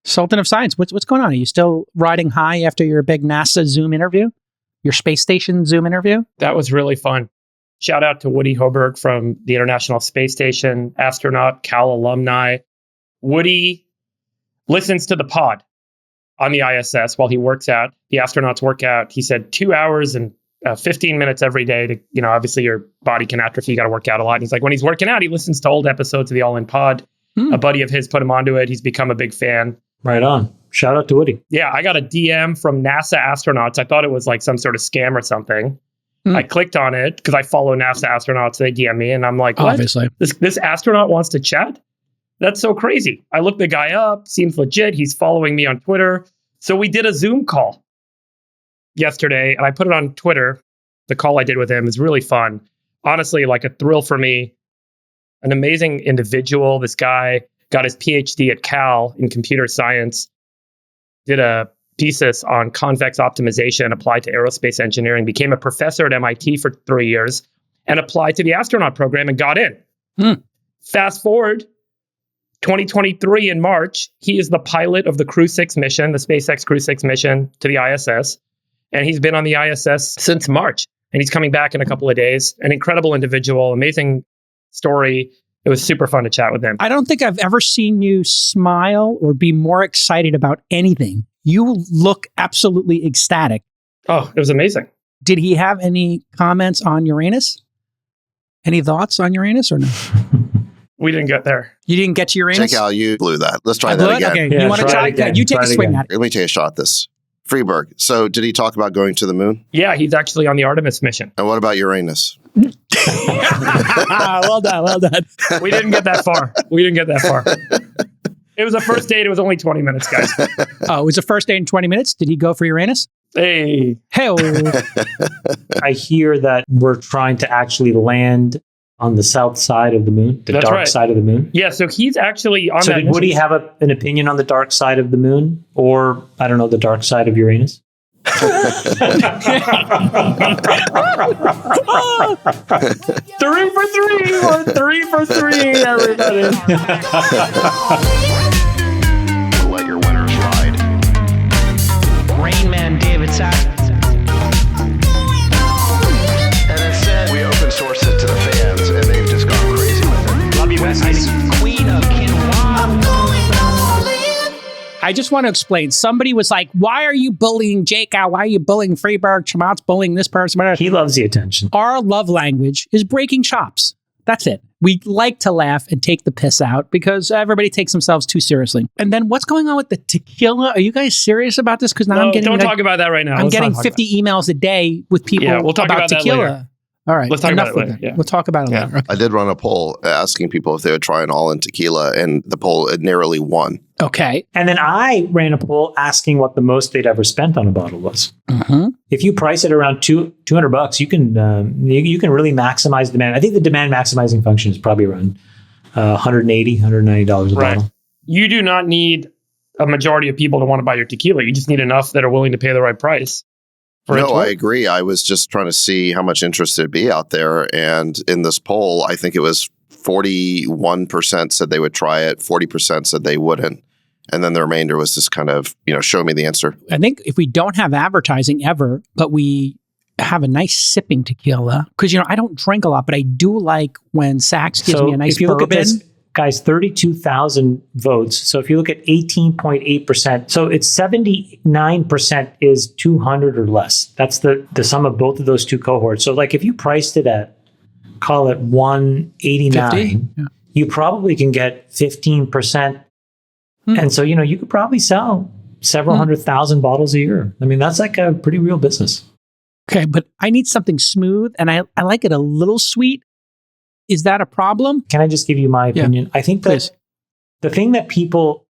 Sultan of Science, what's going on? Are you still riding high after your big NASA Zoom interview? Your space station Zoom interview? That was really fun. Shout out to Woody Hoburg from the International Space Station, astronaut, Cal alumni. Woody listens to the pod on the ISS while he works out. The astronauts work out. He said 2 hours and 15 minutes every day to, obviously your body can atrophy. You got to work out a lot. And he's like, when he's working out, he listens to old episodes of the All In Pod. A buddy of his put him onto it. He's become a big fan. Right on. Shout out to Woody. Yeah, I got a DM from NASA astronauts. I thought it was like some sort of scam or something. I clicked on it because I follow NASA astronauts. They DM me and I'm like, what? Obviously. This astronaut wants to chat? That's so crazy. I looked the guy up. Seems legit. He's following me on Twitter. So we did a Zoom call yesterday and I put it on Twitter. The call I did with him is really fun. Honestly, like a thrill for me. An amazing individual. This guy got his PhD at Cal in computer science, did a thesis on convex optimization applied to aerospace engineering, became a professor at MIT for 3 years, and applied to the astronaut program and got in. Fast forward, 2023 in March, he is the pilot of the Crew 6 mission, the SpaceX Crew 6 mission to the ISS. And he's been on the ISS since March. And he's coming back in a couple of days. An incredible individual, amazing story. It was super fun to chat with him. I don't think I've ever seen you smile or be more excited about anything. You look absolutely ecstatic. Oh, it was amazing. Did he have any comments on Uranus? Any thoughts on Uranus or no? We didn't get there. You didn't get to Uranus? Check out, you blew that. Let's try that again. Okay, you want to try it? You take a swing at it. Let me take a shot at this. Friedberg. So did he talk about going to the moon? Yeah, he's actually on the Artemis mission. And what about Uranus? Well done, well done. We didn't get that far. It was a first date. It was only 20 minutes, guys. Oh, it was a first date in 20 minutes? Did he go for Uranus? Hey. I hear that we're trying to actually land on the south side of the moon, the dark side of the moon. Yeah, so he's actually on that. So did Woody have an opinion on the dark side of the moon? Or, I don't know, the dark side of Uranus? 3 for 3 or 3 for 3, everybody. Let your winners ride. Rain Man David Sack. And instead, we open source it to the fans, and they've just gone crazy with it. Love you, Besties. Queen of Quinoa. I just want to explain. Somebody was like, why are you bullying Jake out? Why are you bullying Friedberg? Chamat's bullying this person. He loves the attention. Our love language is breaking chops. That's it. We like to laugh and take the piss out because everybody takes themselves too seriously. And then what's going on with the tequila? Are you guys serious about this? Because now I'm getting... Don't talk about that right now. I'm getting 50 emails a day with people we'll talk about tequila. That later. All right. Let's talk about it later. We'll talk about it later. Okay. I did run a poll asking people if they would try an all-in tequila, and the poll had narrowly won. Okay. And then I ran a poll asking what the most they'd ever spent on a bottle was. If you price it around $200, you can really maximize demand. I think the demand maximizing function is probably around $180, $190 a bottle. You do not need a majority of people to want to buy your tequila. You just need enough that are willing to pay the right price. No, I agree. I was just trying to see how much interest there'd be out there. And in this poll, I think it was 41% said they would try it, 40% said they wouldn't. And then the remainder was just kind of, show me the answer. I think if we don't have advertising ever, but we have a nice sipping tequila, because, I don't drink a lot, but I do like when Saks gives me a nice bourbon. If you look at this, guys, 32,000 votes. So if you look at 18.8%, so it's 79% is 200 or less. That's the sum of both of those two cohorts. So like if you priced it at, call it 189, you probably can get 15%. And so, you could probably sell several 100,000 bottles a year. I mean, that's like a pretty real business. Okay, but I need something smooth and I like it a little sweet. Is that a problem? Can I just give you my opinion? Yeah. I think that the thing that people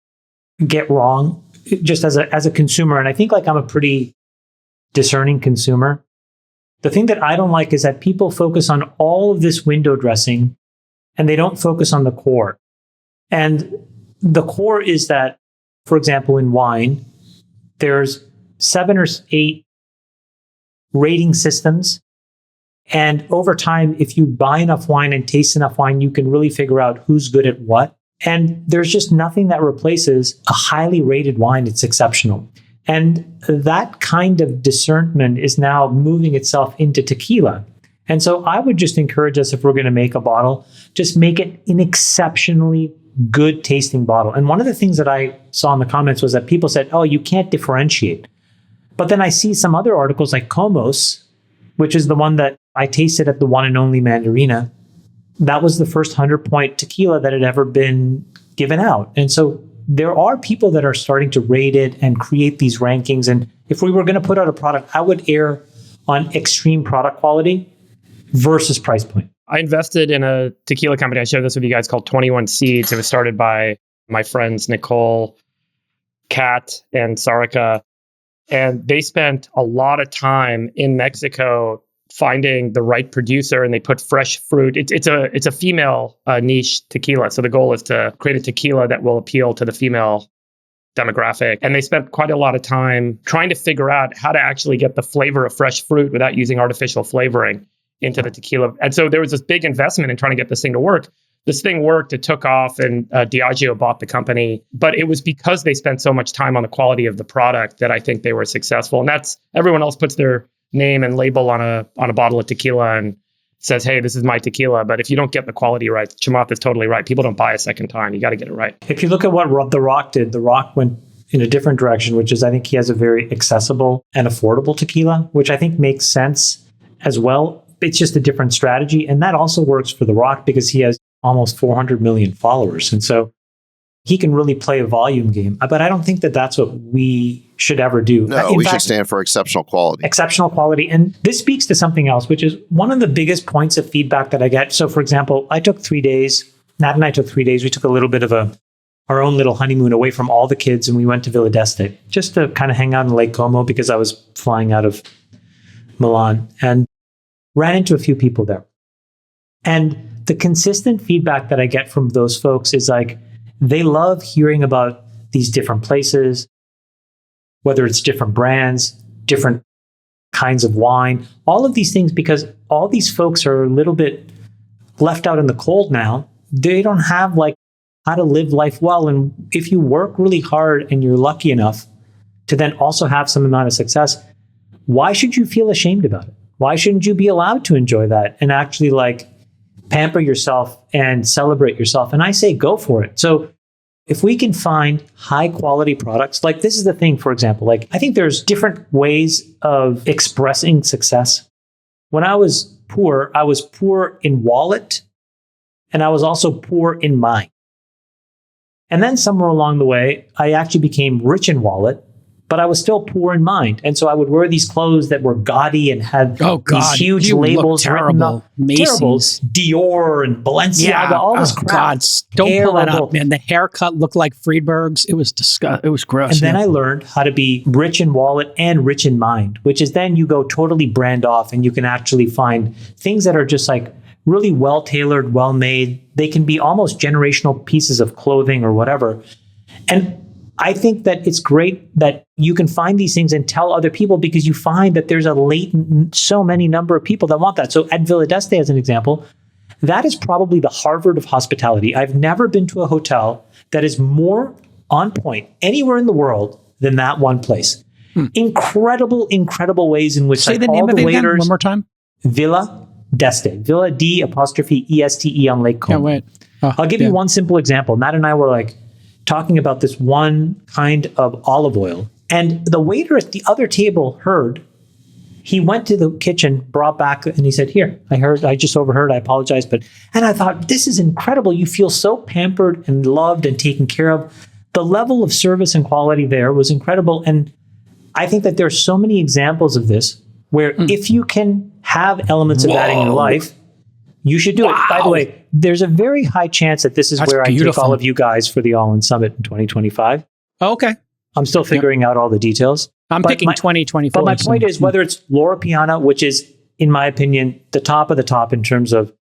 get wrong, just as a consumer, and I think like I'm a pretty discerning consumer, the thing that I don't like is that people focus on all of this window dressing and they don't focus on the core. And the core is that, for example, in wine, there's 7 or 8 rating systems. And over time, if you buy enough wine and taste enough wine, you can really figure out who's good at what. And there's just nothing that replaces a highly rated wine. It's exceptional. And that kind of discernment is now moving itself into tequila. And so I would just encourage us, if we're going to make a bottle, just make it an exceptionally good tasting bottle. And one of the things that I saw in the comments was that people said, oh, you can't differentiate. But then I see some other articles like Comos, which is the one that I tasted at the one and only Mandarina. That was the first 100-point tequila that had ever been given out. And so there are people that are starting to rate it and create these rankings. And if we were going to put out a product, I would err on extreme product quality versus price point. I invested in a tequila company. I shared this with you guys called 21 Seeds. It was started by my friends, Nicole, Kat, and Sarika. And they spent a lot of time in Mexico finding the right producer, and they put fresh fruit. It's a female niche tequila. So the goal is to create a tequila that will appeal to the female demographic. And they spent quite a lot of time trying to figure out how to actually get the flavor of fresh fruit without using artificial flavoring into the tequila. And so there was this big investment in trying to get this thing to work. This thing worked, it took off, and Diageo bought the company. But it was because they spent so much time on the quality of the product that I think they were successful. And that's, everyone else puts their name and label on a bottle of tequila and says, hey, this is my tequila. But if you don't get the quality right, Chamath is totally right. People don't buy a second time. You got to get it right. If you look at what The Rock did, The Rock went in a different direction, which is I think he has a very accessible and affordable tequila, which I think makes sense as well. It's just a different strategy. And that also works for The Rock because he has almost 400 million followers. And so he can really play a volume game. But I don't think that that's what we should ever do. No, we should stand for exceptional quality. Exceptional quality. And this speaks to something else, which is one of the biggest points of feedback that I get. So for example, I took 3 days. Nat and I took 3 days. We took a little bit of our own little honeymoon away from all the kids, and we went to Villa d'Este just to kind of hang out in Lake Como because I was flying out of Milan and ran into a few people there. And the consistent feedback that I get from those folks is like, they love hearing about these different places, whether it's different brands, different kinds of wine, all of these things, because all these folks are a little bit left out in the cold now. They don't have like how to live life well. And if you work really hard and you're lucky enough to then also have some amount of success, why should you feel ashamed about it? Why shouldn't you be allowed to enjoy that and actually like pamper yourself and celebrate yourself? And I say, go for it. So if we can find high quality products, like this is the thing, for example, like I think there's different ways of expressing success. When I was poor in wallet, and I was also poor in mind. And then somewhere along the way, I actually became rich in wallet, but I was still poor in mind. And so I would wear these clothes that were gaudy and had these huge labels. Terrible. Macy's. Dior and Balenciaga, all this crap. God, don't pull that up, man. The haircut looked like Friedberg's. It was disgusting. It was gross. And then I learned how to be rich in wallet and rich in mind, which is then you go totally brand off and you can actually find things that are just like really well-tailored, well-made. They can be almost generational pieces of clothing or whatever. And I think that it's great that you can find these things and tell other people because you find that there's a latent, so many number of people that want that. So at Villa d'Este, as an example, that is probably the Harvard of hospitality. I've never been to a hotel that is more on point anywhere in the world than that one place. Incredible, incredible ways in which say like, the all name the of it again waiters, one more time. Villa d'Este, Villa D''Este on Lake Como. Can't wait. I'll give you one simple example. Matt and I were like talking about this one kind of olive oil. And the waiter at the other table heard. He went to the kitchen, brought back, and he said, here, I just overheard, I apologize. And I thought, this is incredible. You feel so pampered and loved and taken care of. The level of service and quality there was incredible. And I think that there are so many examples of this where if you can have elements of that in your life, you should do it. By the way, there's a very high chance that this is where I take all of you guys for the All In Summit in 2025. Oh, okay. I'm still figuring out all the details. I'm picking 2024. But my point is, whether it's Loro Piana, which is, in my opinion, the top of the top in terms of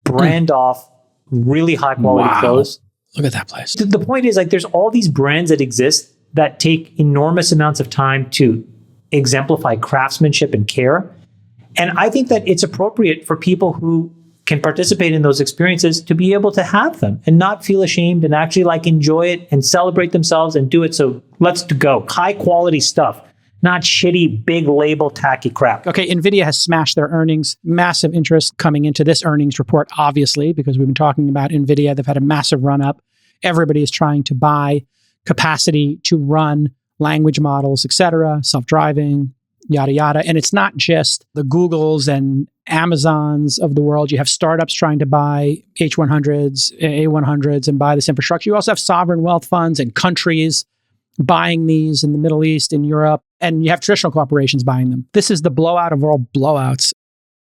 brand off, really high quality clothes. Look at that place. The point is, like, there's all these brands that exist that take enormous amounts of time to exemplify craftsmanship and care. And I think that it's appropriate for people who can participate in those experiences to be able to have them and not feel ashamed and actually like enjoy it and celebrate themselves and do it. So let's go. High quality stuff, not shitty, big label, tacky crap. Okay, Nvidia has smashed their earnings. Massive interest coming into this earnings report, obviously, because we've been talking about Nvidia. They've had a massive run up. Everybody is trying to buy capacity to run language models, et cetera, self-driving, yada, yada. And it's not just the Googles and Amazons of the world. You have startups trying to buy H100s, A100s, and buy this infrastructure. You also have sovereign wealth funds and countries buying these in the Middle East, in Europe, and you have traditional corporations buying them. This is the blowout of all blowouts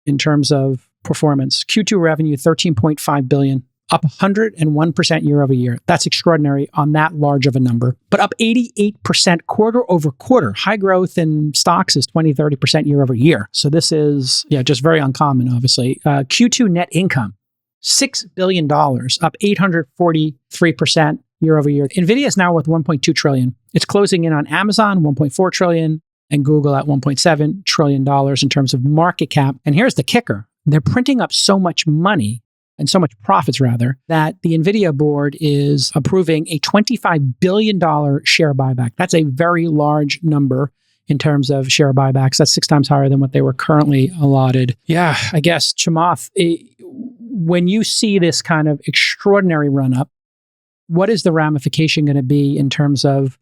in terms of performance. Q2 revenue, $13.5 billion, up 101% year over year. That's extraordinary on that large of a number, but up 88% quarter over quarter. High growth in stocks is 20, 30% year over year. So this is, just very uncommon, obviously. Q2 net income, $6 billion, up 843% year over year. Nvidia is now worth $1.2 trillion. It's closing in on Amazon, $1.4 trillion, and Google at $1.7 trillion in terms of market cap. And here's the kicker. They're printing up so much money and so much profits, rather, that the Nvidia board is approving a $25 billion share buyback. That's a very large number in terms of share buybacks. That's 6 times higher than what they were currently allotted. Yeah, I guess, Chamath, when you see this kind of extraordinary run-up, what is the ramification going to be in terms of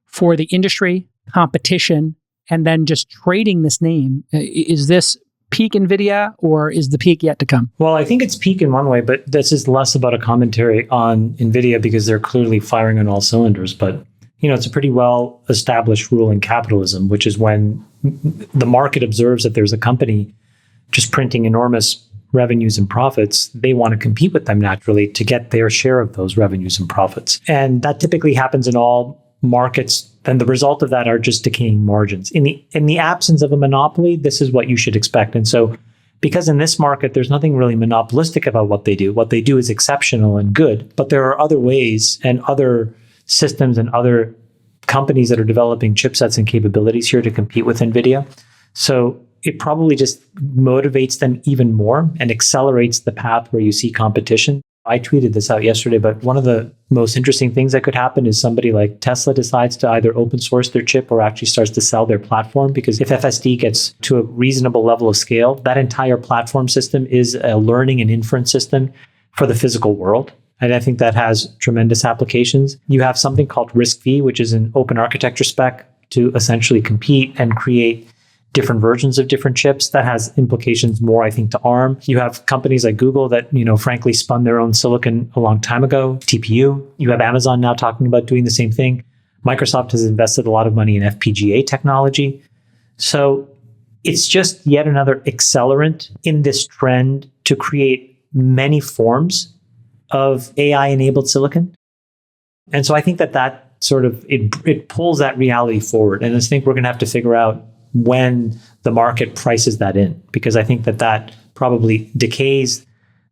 for the industry, competition, and then just trading this name? Is this peak NVIDIA or is the peak yet to come? Well, I think it's peak in one way, but this is less about a commentary on NVIDIA because they're clearly firing on all cylinders. But, it's a pretty well-established rule in capitalism, which is when the market observes that there's a company just printing enormous revenues and profits, they want to compete with them naturally to get their share of those revenues and profits. And that typically happens in all markets. And the result of that are just decaying margins. In the absence of a monopoly, this is what you should expect. And so because in this market, there's nothing really monopolistic about what they do. What they do is exceptional and good. But there are other ways and other systems and other companies that are developing chipsets and capabilities here to compete with NVIDIA. So it probably just motivates them even more and accelerates the path where you see competition. I tweeted this out yesterday, but one of the most interesting things that could happen is somebody like Tesla decides to either open source their chip or actually starts to sell their platform. Because if FSD gets to a reasonable level of scale, that entire platform system is a learning and inference system for the physical world. And I think that has tremendous applications. You have something called RISC-V, which is an open architecture spec to essentially compete and create different versions of different chips. That has implications more, I think, to ARM. You have companies like Google that, frankly, spun their own silicon a long time ago, TPU. You have Amazon now talking about doing the same thing. Microsoft has invested a lot of money in FPGA technology. So it's just yet another accelerant in this trend to create many forms of AI-enabled silicon. And so I think that sort of, it pulls that reality forward. And I think we're going to have to figure out when the market prices that in, because I think that probably decays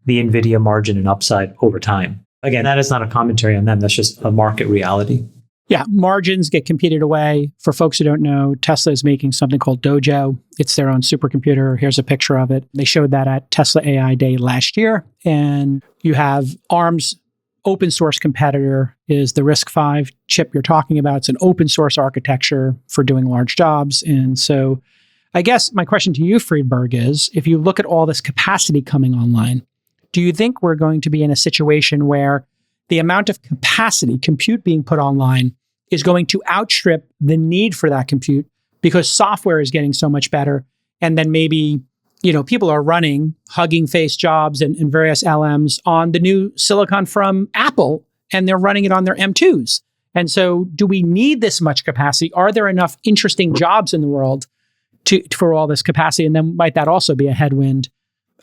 the NVIDIA margin and upside over time. Again, that is not a commentary on them. That's just a market reality. Yeah, margins get competed away. For folks who don't know, Tesla is making something called Dojo. It's their own supercomputer. Here's a picture of it. They showed that at Tesla AI Day last year. And you have ARM's open source competitor is the RISC-V chip you're talking about. It's an open source architecture for doing large jobs. And so I guess my question to you, Friedberg, is if you look at all this capacity coming online, do you think we're going to be in a situation where the amount of capacity, compute being put online, is going to outstrip the need for that compute because software is getting so much better? And then maybe people are running Hugging Face jobs and various LMs on the new silicon from Apple, and they're running it on their M2s. And so do we need this much capacity? Are there enough interesting jobs in the world for all this capacity? And then might that also be a headwind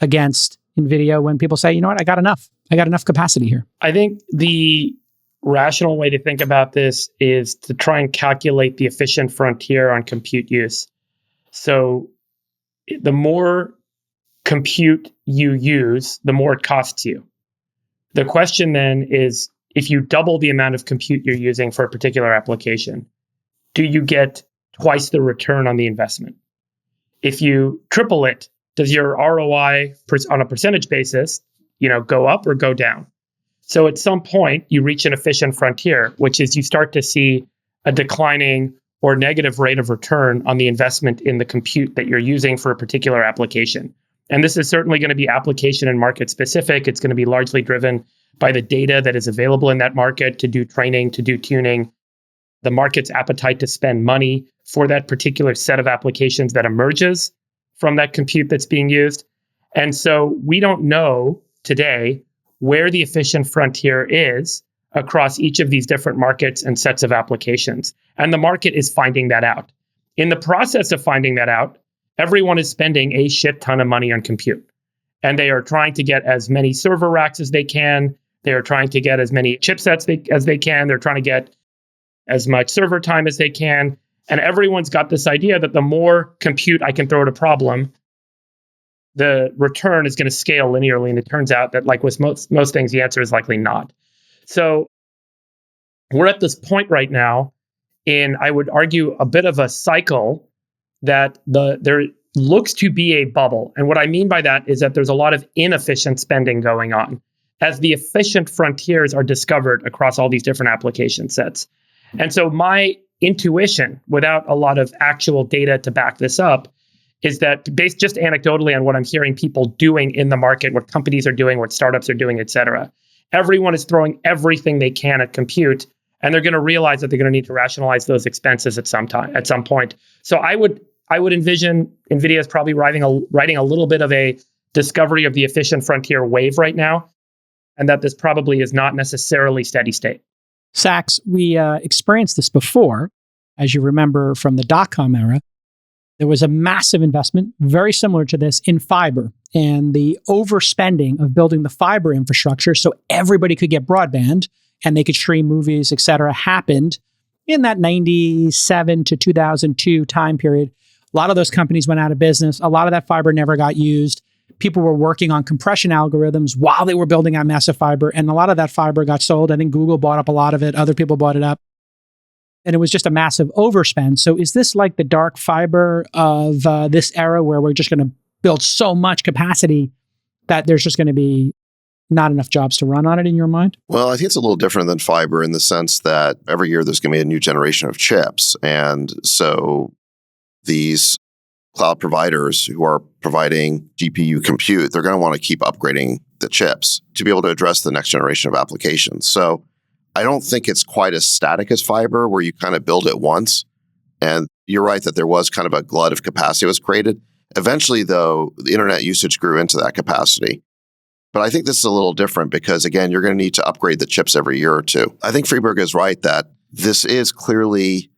against NVIDIA when people say, I got enough capacity here? I think the rational way to think about this is to try and calculate the efficient frontier on compute use. So the more compute you use, the more it costs you. The question then is, if you double the amount of compute you're using for a particular application, do you get twice the return on the investment? If you triple it, does your ROI on a percentage basis, go up or go down? So at some point, you reach an efficient frontier, which is you start to see a declining or negative rate of return on the investment in the compute that you're using for a particular application. And this is certainly going to be application and market specific. It's going to be largely driven by the data that is available in that market to do training, to do tuning, the market's appetite to spend money for that particular set of applications that emerges from that compute that's being used. And so we don't know today where the efficient frontier is across each of these different markets and sets of applications. And the market is finding that out. In the process of finding that out, everyone is spending a shit ton of money on compute. And they are trying to get as many server racks as they can. They are trying to get as many chipsets as they can. They're trying to get as much server time as they can. And everyone's got this idea that the more compute I can throw at a problem, the return is going to scale linearly. And it turns out that, like with most things, the answer is likely not. So we're at this point right now in, I would argue, a bit of a cycle that there looks to be a bubble. And what I mean by that is that there's a lot of inefficient spending going on as the efficient frontiers are discovered across all these different application sets. And so my intuition, without a lot of actual data to back this up, is that based just anecdotally on what I'm hearing people doing in the market, what companies are doing, what startups are doing, et cetera, everyone is throwing everything they can at compute, and they're going to realize that they're going to need to rationalize those expenses at some point. So I would envision Nvidia is probably riding a little bit of a discovery of the efficient frontier wave right now, and that this probably is not necessarily steady state. Sachs, we experienced this before, as you remember from the dot-com era. There was a massive investment, very similar to this, in fiber, and the overspending of building the fiber infrastructure so everybody could get broadband and they could stream movies, et cetera, happened in that 97 to 2002 time period. A lot of those companies went out of business. A lot of that fiber never got used. People were working on compression algorithms while they were building out massive fiber, and a lot of that fiber got sold. I think Google bought up a lot of it. Other people bought it up. And it was just a massive overspend. So is this like the dark fiber of this era where we're just going to build so much capacity that there's just going to be not enough jobs to run on it in your mind? Well, I think it's a little different than fiber in the sense that every year there's going to be a new generation of chips. And so these cloud providers who are providing GPU compute, they're going to want to keep upgrading the chips to be able to address the next generation of applications. So I don't think it's quite as static as fiber where you kind of build it once. And you're right that there was kind of a glut of capacity that was created. Eventually, though, the internet usage grew into that capacity. But I think this is a little different because, again, you're going to need to upgrade the chips every year or two. I think Friedberg is right that this is clearly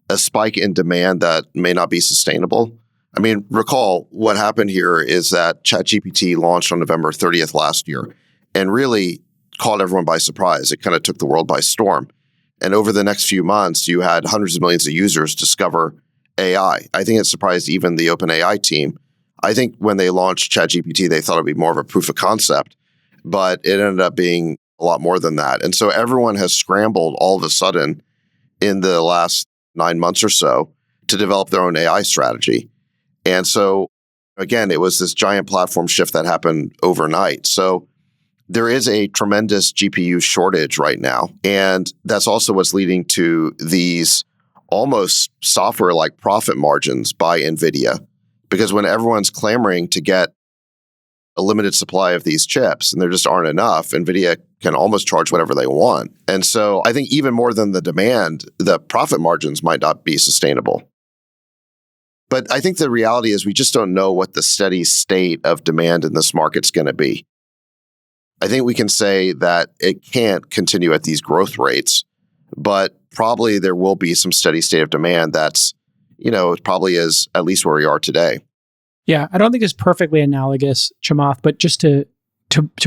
a spike in demand that may not be sustainable. I mean, recall what happened here is that ChatGPT launched on November 30th last year and really caught everyone by surprise. It kind of took the world by storm. And over the next few months, you had hundreds of millions of users discover AI. I think it surprised even the OpenAI team. I think when they launched ChatGPT, they thought it'd be more of a proof of concept, but it ended up being a lot more than that. And so everyone has scrambled all of a sudden in the last 9 months or so to develop their own AI strategy. And so, again, it was this giant platform shift that happened overnight. So there is a tremendous GPU shortage right now. And that's also what's leading to these almost software-like profit margins by Nvidia. Because when everyone's clamoring to get a limited supply of these chips and there just aren't enough, Nvidia can almost charge whatever they want. And so I think even more than the demand, the profit margins might not be sustainable. But I think the reality is we just don't know what the steady state of demand in this market's going to be. I think we can say that it can't continue at these growth rates, but probably there will be some steady state of demand that's, it probably is at least where we are today. Yeah, I don't think it's perfectly analogous, Chamath, but just to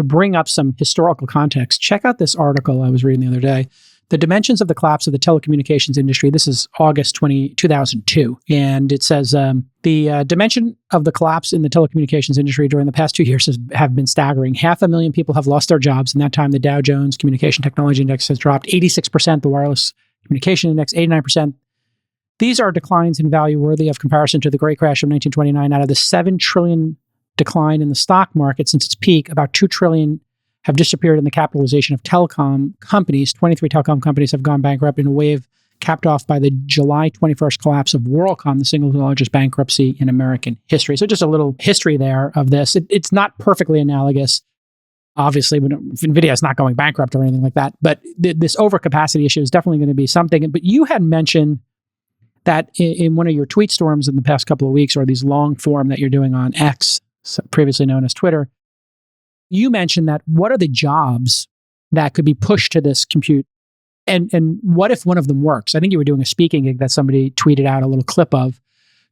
bring up some historical context, check out this article I was reading the other day. The dimensions of the collapse of the telecommunications industry. This is August 2002. And it says the dimension of the collapse in the telecommunications industry during the past 2 years have been staggering. 500,000 people have lost their jobs. In that time, the Dow Jones Communication Technology Index has dropped 86%, the Wireless Communication Index 89%. These are declines in value worthy of comparison to the Great Crash of 1929. Out of the $7 trillion decline in the stock market since its peak. About $2 trillion have disappeared in the capitalization of telecom companies. 23 telecom companies have gone bankrupt in a wave capped off by the July 21st collapse of WorldCom, the single largest bankruptcy in American history. So just a little history there of this. It's not perfectly analogous. Obviously, Nvidia is not going bankrupt or anything like that, but this overcapacity issue is definitely going to be something. But you had mentioned that in one of your tweet storms in the past couple of weeks, or these long form that you're doing on X, previously known as Twitter, you mentioned that what are the jobs that could be pushed to this compute? And what if one of them works? I think you were doing a speaking gig that somebody tweeted out a little clip of.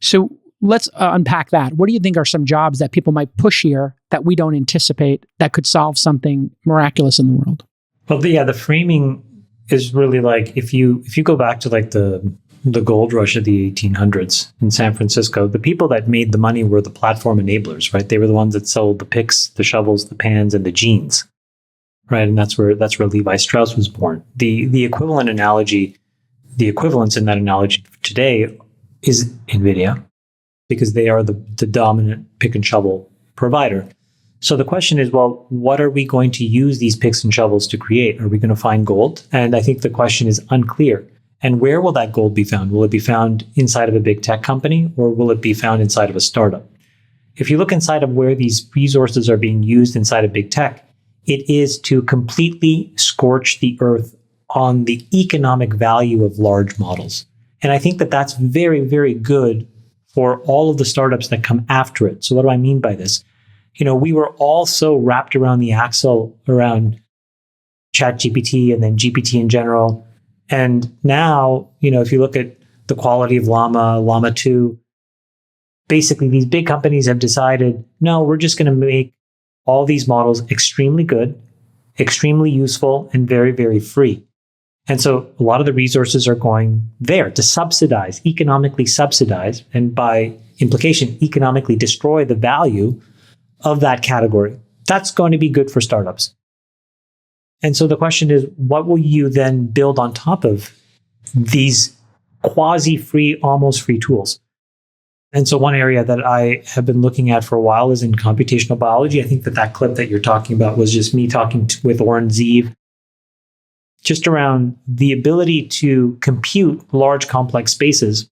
So let's unpack that. What do you think are some jobs that people might push here that we don't anticipate that could solve something miraculous in the world? Well, the framing is really like if you go back to like the gold rush of the 1800s in San Francisco, the people that made the money were the platform enablers, right? They were the ones that sold the picks, the shovels, the pans, and the jeans, right? And that's where Levi Strauss was born. The equivalence in that analogy today is Nvidia, because they are the dominant pick and shovel provider. So the question is, well, what are we going to use these picks and shovels to create? Are we going to find gold? And I think the question is unclear. And where will that gold be found? Will it be found inside of a big tech company, or will it be found inside of a startup? If you look inside of where these resources are being used inside of big tech, it is to completely scorch the earth on the economic value of large models. And I think that that's very, very good for all of the startups that come after it. So what do I mean by this? We were all so wrapped around the axle around ChatGPT and then GPT in general. And now, if you look at the quality of Llama 2, basically these big companies have decided, no, we're just going to make all these models extremely good, extremely useful, and very, very free. And so a lot of the resources are going there to economically subsidize, and by implication, economically destroy the value of that category. That's going to be good for startups. And so the question is, what will you then build on top of these quasi-free, almost free tools? And so one area that I have been looking at for a while is in computational biology. I think that clip that you're talking about was just me talking with Oren Zeev, just around the ability to compute large complex spaces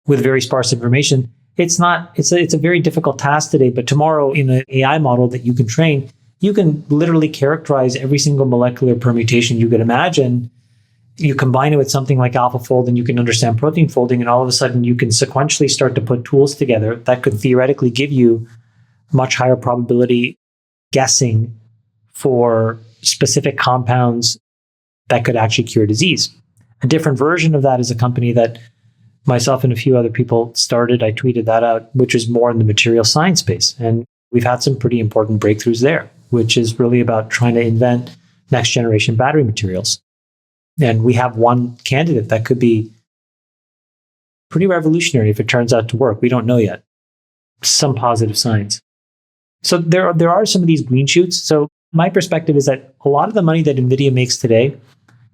with very sparse information. It's a very difficult task today, but tomorrow in an AI model that you can train, you can literally characterize every single molecular permutation you could imagine. You combine it with something like AlphaFold, and you can understand protein folding, and all of a sudden you can sequentially start to put tools together that could theoretically give you much higher probability guessing for specific compounds that could actually cure disease. A different version of that is a company that myself and a few other people started. I tweeted that out, which is more in the material science space. And we've had some pretty important breakthroughs there, which is really about trying to invent next generation battery materials. And we have one candidate that could be pretty revolutionary if it turns out to work. We don't know yet. Some positive signs. So there are some of these green shoots. So my perspective is that a lot of the money that Nvidia makes today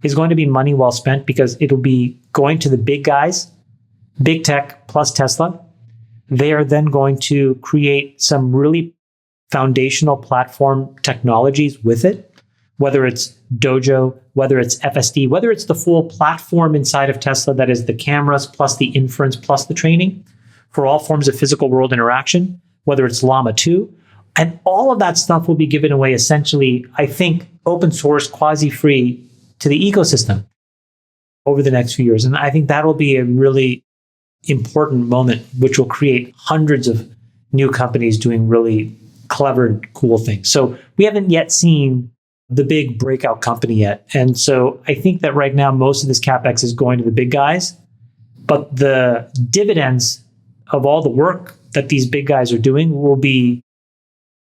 is going to be money well spent, because it'll be going to the big guys, big tech plus Tesla. They are then going to create some really foundational platform technologies with it, whether it's Dojo, whether it's FSD, whether it's the full platform inside of Tesla that is the cameras plus the inference plus the training for all forms of physical world interaction, whether it's Llama 2. And all of that stuff will be given away essentially, I think, open source, quasi-free to the ecosystem over the next few years. And I think that'll be a really important moment, which will create hundreds of new companies doing really clever, cool things. So we haven't yet seen the big breakout company yet. And so I think that right now, most of this CapEx is going to the big guys, but the dividends of all the work that these big guys are doing will be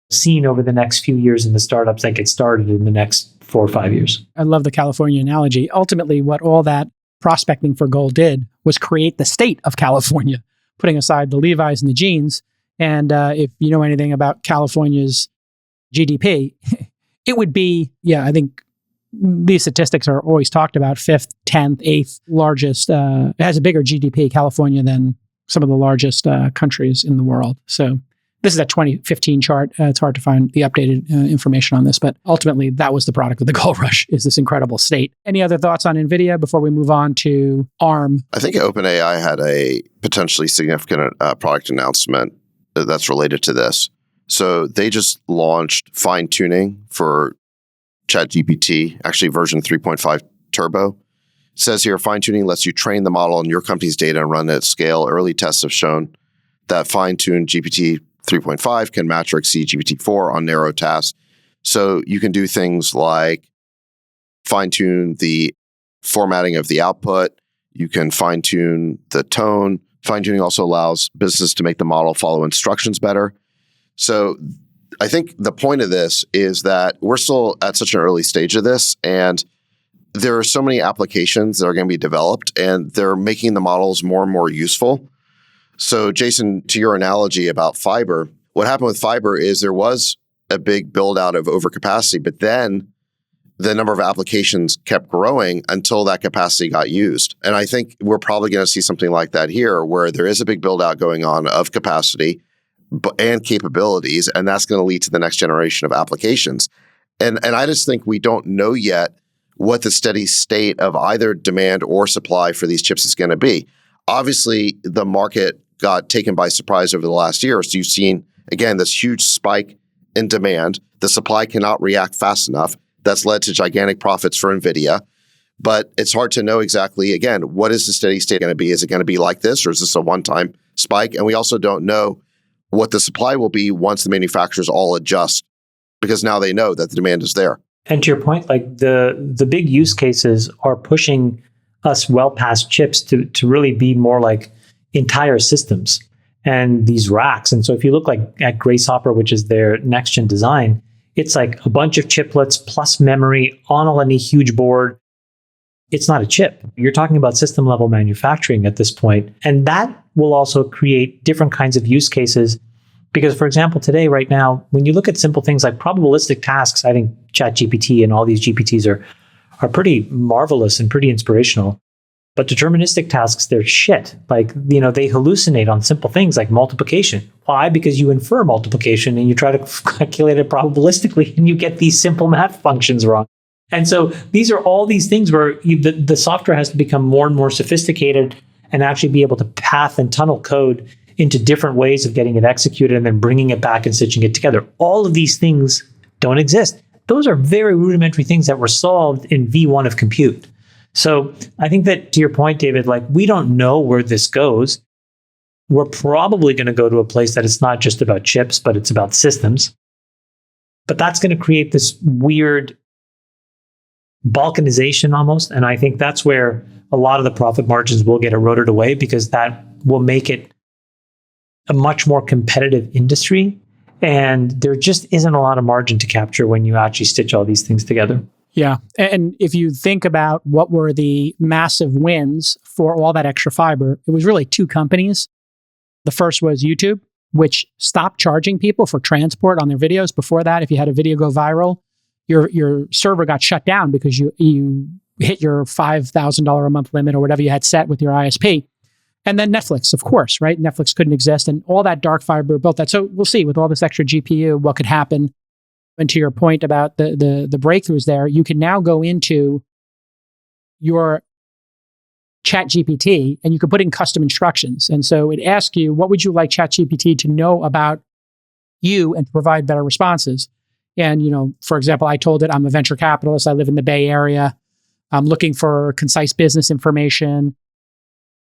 seen over the next few years in the startups that get started in the next 4 or 5 years. I love the California analogy. Ultimately, what all that prospecting for gold did was create the state of California, putting aside the Levi's and the jeans. And if you know anything about California's GDP, it would be, I think these statistics are always talked about, 5th, 10th, 8th largest. It has a bigger GDP, California, than some of the largest countries in the world. So This is a 2015 chart. It's hard to find the updated information on this, but ultimately that was the product of the gold rush, is this incredible state. Any other thoughts on NVIDIA before we move on to ARM? I think OpenAI had a potentially significant product announcement that's related to this. So they just launched fine-tuning for ChatGPT, actually version 3.5 Turbo. It says here, fine-tuning lets you train the model on your company's data and run it at scale. Early tests have shown that fine-tuned GPT 3.5 can match or exceed GPT-4 on narrow tasks. So you can do things like fine-tune the formatting of the output. You can fine-tune the tone. Fine-tuning also allows businesses to make the model follow instructions better. So I think the point of this is that we're still at such an early stage of this, and there are so many applications that are going to be developed, and they're making the models more and more useful. So Jason, to your analogy about fiber, what happened with fiber is there was a big build out of overcapacity, but then the number of applications kept growing until that capacity got used. And I think we're probably going to see something like that here, where there is a big build out going on of capacity and capabilities, and that's going to lead to the next generation of applications. And I just think we don't know yet what the steady state of either demand or supply for these chips is going to be. Obviously, the market got taken by surprise over the last year. So you've seen, again, this huge spike in demand. The supply cannot react fast enough. That's led to gigantic profits for Nvidia. But it's hard to know exactly, again, what is the steady state going to be? Is it going to be like this, or is this a one-time spike? And we also don't know what the supply will be once the manufacturers all adjust, because now they know that the demand is there. And to your point, like the big use cases are pushing us well past chips to really be more like entire systems and these racks. And so if you look like at Grace Hopper, which is their next gen design, it's like a bunch of chiplets plus memory on a huge board. It's not a chip. You're talking about system level manufacturing at this point. And that will also create different kinds of use cases. Because, for example, today, right now, when you look at simple things like probabilistic tasks, I think ChatGPT and all these GPTs are pretty marvelous and pretty inspirational. But deterministic tasks, they're shit. Like, they hallucinate on simple things like multiplication. Why? Because you infer multiplication and you try to calculate it probabilistically and you get these simple math functions wrong. And so these are all these things where the software has to become more and more sophisticated and actually be able to path and tunnel code into different ways of getting it executed and then bringing it back and stitching it together. All of these things don't exist. Those are very rudimentary things that were solved in V1 of compute. So I think that, to your point, David, like, we don't know where this goes. We're probably going to go to a place that it's not just about chips, but it's about systems. But that's going to create this weird balkanization almost. And I think that's where a lot of the profit margins will get eroded away, because that will make it a much more competitive industry. And there just isn't a lot of margin to capture when you actually stitch all these things together. Yeah. And if you think about what were the massive wins for all that extra fiber, it was really two companies. The first was YouTube, which stopped charging people for transport on their videos. Before that, if you had a video go viral, your server got shut down because you hit your $5,000 a month limit or whatever you had set with your ISP. And then Netflix, of course, right? Netflix couldn't exist, and all that dark fiber built that. So we'll see with all this extra GPU, what could happen. And to your point about the breakthroughs there, you can now go into your ChatGPT and you can put in custom instructions. And so it asks you, what would you like ChatGPT to know about you and to provide better responses? And, for example, I told it I'm a venture capitalist. I live in the Bay Area. I'm looking for concise business information.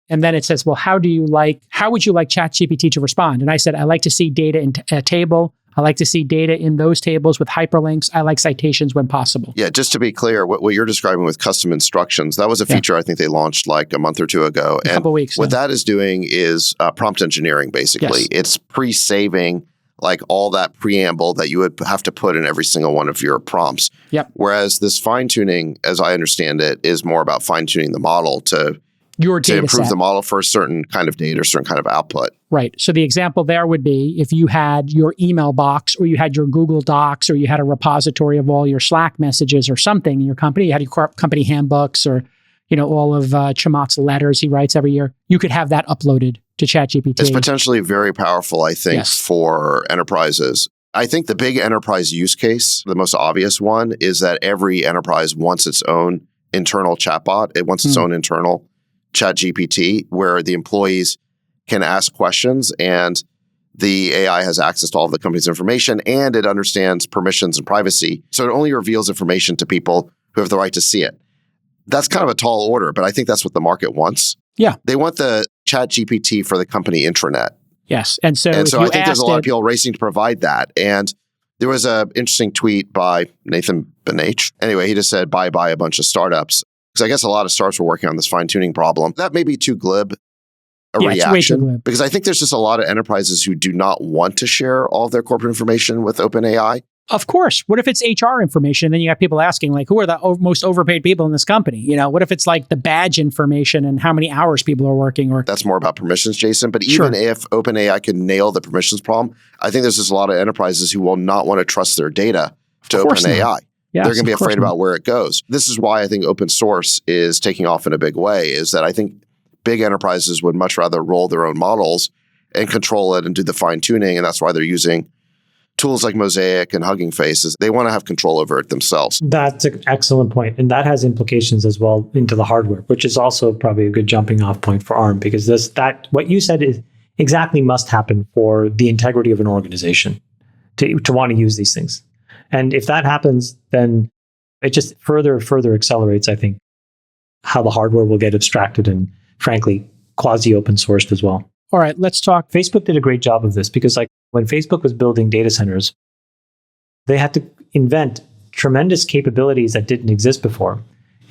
And then it says, well, how would you like ChatGPT to respond? And I said, I like to see data in a table. I like to see data in those tables with hyperlinks. I like citations when possible. Yeah, just to be clear, what you're describing with custom instructions, that was a feature I think they launched like a month or two ago. A couple weeks. What that is doing is prompt engineering, basically. Yes. It's pre-saving like all that preamble that you would have to put in every single one of your prompts. Yep. Whereas this fine-tuning, as I understand it, is more about fine-tuning the model to improve set. the model for a certain kind of data or certain kind of output. Right. So the example there would be if you had your email box or you had your Google Docs or you had a repository of all your Slack messages or something in your company, you had your company handbooks or all of Chamath's letters he writes every year. You could have that uploaded to ChatGPT. It's potentially very powerful, I think, Yes. for enterprises. I think the big enterprise use case, the most obvious one, is that every enterprise wants its own internal chatbot. It wants its own internal ChatGPT where the employees can ask questions and the AI has access to all of the company's information and it understands permissions and privacy. So it only reveals information to people who have the right to see it. That's kind of a tall order, but I think that's what the market wants. Yeah. They want the ChatGPT for the company intranet. Yes. And so I think there's a lot of it, people racing to provide that. And there was an interesting tweet by Nathan Benach. Anyway, he just said, bye a bunch of startups. Because I guess a lot of startups were working on this fine-tuning problem. That may be too glib a Yeah, it's way too reaction. glib. Because I think there's just a lot of enterprises who do not want to share all of their corporate information with OpenAI. of course, what if it's HR information? Then you got people asking, like, who are the most overpaid people in this company? What if it's like the badge information and how many hours people are working? Or That's more about permissions, Jason. But even if OpenAI could nail the permissions problem, I think there's just a lot of enterprises who will not want to trust their data to Of course OpenAI. not. Yes, They're going to be of course afraid not. about where it goes. This is why I think open source is taking off in a big way, is that I think big enterprises would much rather roll their own models and control it and do the fine tuning. And that's why they're using tools like Mosaic and Hugging Face. They want to have control over it themselves. That's an excellent point. And that has implications as well into the hardware, which is also probably a good jumping off point for ARM, because what you said is exactly must happen for the integrity of an organization to want to use these things. And if that happens, then it just further accelerates, I think, how the hardware will get abstracted and, frankly, quasi-open sourced as well. all right, let's talk. Facebook did a great job of this because, like, when Facebook was building data centers, they had to invent tremendous capabilities that didn't exist before.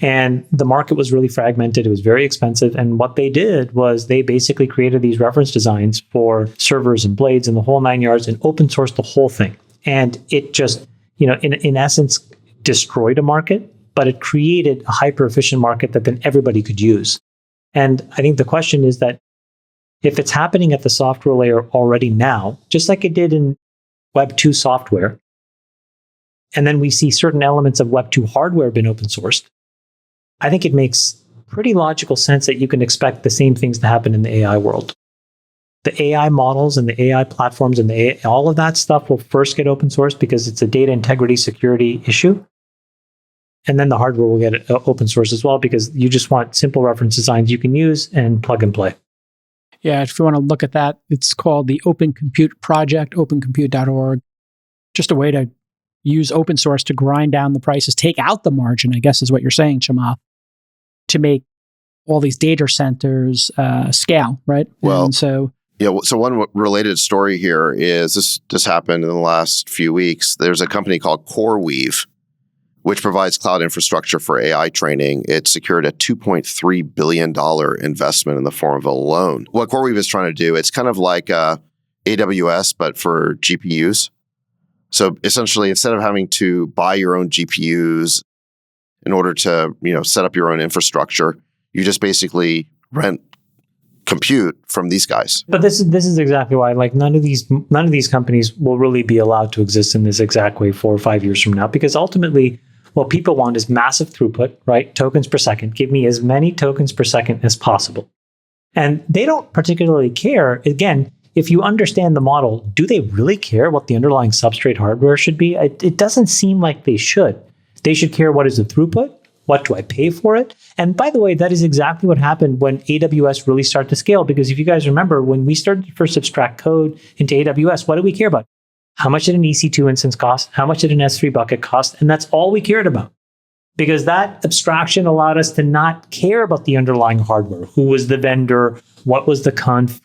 And the market was really fragmented. It was very expensive. And what they did was they basically created these reference designs for servers and blades and the whole 9 yards and open sourced the whole thing. And it just, in essence, destroyed a market, but it created a hyper efficient market that then everybody could use. And I think the question is that if it's happening at the software layer already now, just like it did in Web 2 software, and then we see certain elements of Web 2 hardware being open sourced, I think it makes pretty logical sense that you can expect the same things to happen in the AI world. The AI models and the AI platforms and all of that stuff will first get open sourced because it's a data integrity security issue. And then the hardware will get open source as well because you just want simple reference designs you can use and plug and play. Yeah, if you want to look at that, it's called the Open Compute Project, opencompute.org. Just a way to use open source to grind down the prices, take out the margin, I guess is what you're saying, Chamath, to make all these data centers scale, right? Well, and so one related story here is this just happened in the last few weeks. There's a company called CoreWeave, which provides cloud infrastructure for AI training. It secured a $2.3 billion investment in the form of a loan. What CoreWeave is trying to do, it's kind of like AWS, but for GPUs. So essentially, instead of having to buy your own GPUs in order to set up your own infrastructure, you just basically rent compute from these guys. But this is exactly why, like, none of these companies will really be allowed to exist in this exact way 4 or 5 years from now, because ultimately what people want is massive throughput, right? Tokens per second. Give me as many tokens per second as possible. And they don't particularly care. Again, if you understand the model, do they really care what the underlying substrate hardware should be? It doesn't seem like they should. They should care what is the throughput, what do I pay for it? And by the way, that is exactly what happened when AWS really started to scale. Because if you guys remember, when we started to first abstract code into AWS, what did we care about? How much did an EC2 instance cost? How much did an S3 bucket cost? And that's all we cared about. Because that abstraction allowed us to not care about the underlying hardware. Who was the vendor? What was the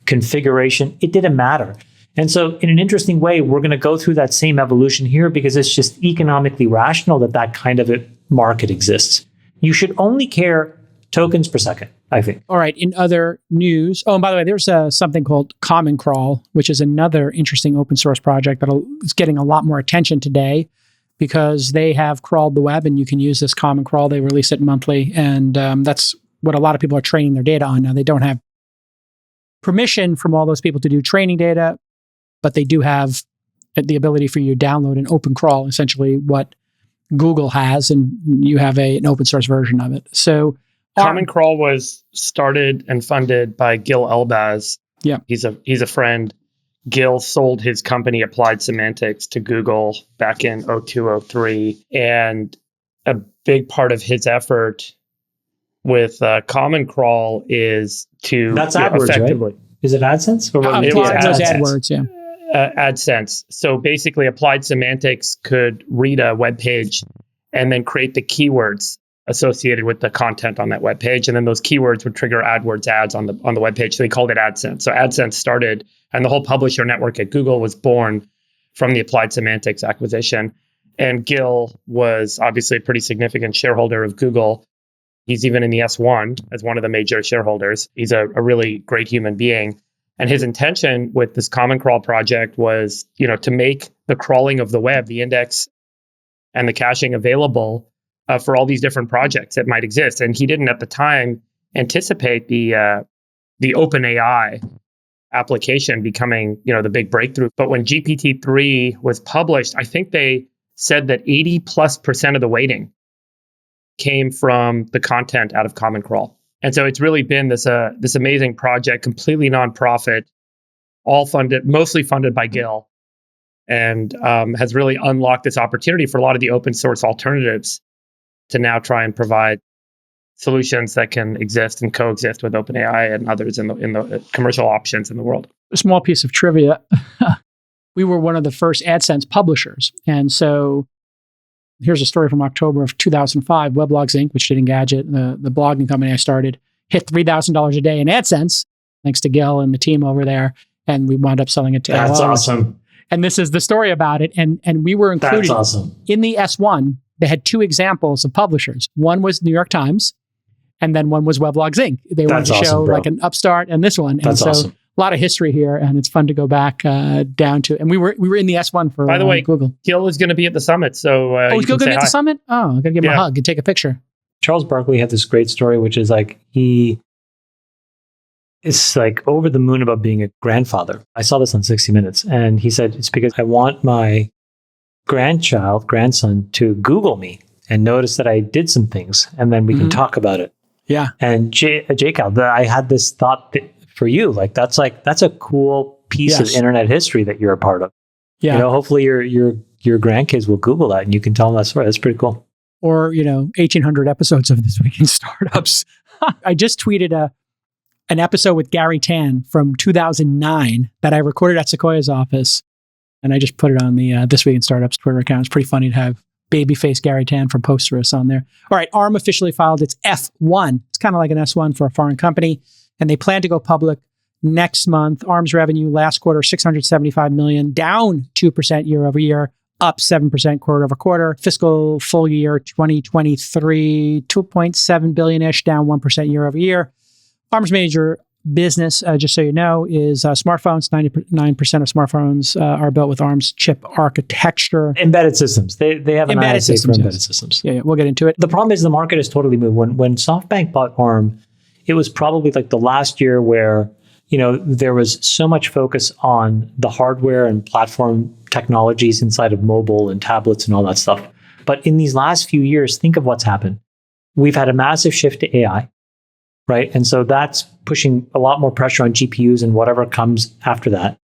configuration? It didn't matter. And so in an interesting way, we're going to go through that same evolution here because it's just economically rational that kind of a market exists. You should only care tokens per second, I think. all right, in other news, and by the way, there's something called Common Crawl, which is another interesting open source project that is getting a lot more attention today because they have crawled the web and you can use this Common Crawl. They release it monthly, and that's what a lot of people are training their data on now. They don't have permission from all those people to do training data, but they do have the ability for you to download an open crawl, essentially what Google has, and you have an open source version of it. So Common Crawl was started and funded by Gil Elbaz. Yeah. He's a friend. Gil sold his company Applied Semantics to Google back in 0203. And a big part of his effort with Common Crawl is to That's AdWords, effectively. right? Is it AdSense? Or It was those AdSense. AdWords, yeah. AdSense. So basically, Applied Semantics could read a web page and then create the keywords associated with the content on that web page, and then those keywords would trigger AdWords ads on the web page. So they called it AdSense. So AdSense started, and the whole publisher network at Google was born from the Applied Semantics acquisition. And Gil was obviously a pretty significant shareholder of Google. He's even in the S1 as one of the major shareholders. He's a really great human being. And his intention with this Common Crawl project was, to make the crawling of the web, the index and the caching available for all these different projects that might exist. And he didn't at the time anticipate the OpenAI application becoming, the big breakthrough. But when GPT-3 was published, I think they said that 80+% of the weighting came from the content out of Common Crawl. And so it's really been this amazing project, completely nonprofit, mostly funded by Gil, and has really unlocked this opportunity for a lot of the open source alternatives to now try and provide solutions that can exist and coexist with OpenAI and others in the commercial options in the world. A small piece of trivia. We were one of the first AdSense publishers. And so here's a story from October of 2005. Weblogs Inc., which did Engadget, the blogging company I started, hit $3,000 a day in AdSense, thanks to Gil and the team over there. And we wound up selling it to That's LLs. awesome. And this is the story about it. And we were included That's awesome. in the S1. They had two examples of publishers. One was New York Times, and then one was Weblogs Inc. They wanted to show bro. like an upstart and this one. And That's so awesome. a lot of history here, and it's fun to go back down to. And we were in the S1 for By the way, Google. Gil is going to be at the summit. So He's going to be at the summit? Oh, I'm going to give him a Yeah. hug and take a picture. Charles Barkley had this great story, which is like he is like over the moon about being a grandfather. I saw this on 60 Minutes, and he said, it's because I want my grandson to Google me and notice that I did some things, and then we can talk about it. Yeah. And J-Cal, I had this thought for you, that's a cool piece of internet history that you're a part of. Yeah. Hopefully your grandkids will Google that and you can tell them that story. That's pretty cool. Or, 1,800 episodes of This Week in Startups. I just tweeted an episode with Gary Tan from 2009 that I recorded at Sequoia's office. And I just put it on the This Week in Startups Twitter account. It's pretty funny to have babyface Gary Tan from Posterous on there. All right, ARM officially filed its F1. It's kind of like an S1 for a foreign company. And they plan to go public next month. ARM's revenue last quarter, $675 million, down 2% year over year, up 7% quarter over quarter. Fiscal full year 2023, $2.7 billion-ish, down 1% year over year. ARM's major business, just so you know, is smartphones. 99% of smartphones are built with ARM's chip architecture. Embedded systems. They have an Embedded ISA systems, for embedded yes. systems. Yeah, we'll get into it. The problem is the market has totally moved. When SoftBank bought ARM, it was probably like the last year where, there was so much focus on the hardware and platform technologies inside of mobile and tablets and all that stuff. But in these last few years, think of what's happened. We've had a massive shift to AI, right? And so that's pushing a lot more pressure on GPUs and whatever comes after that.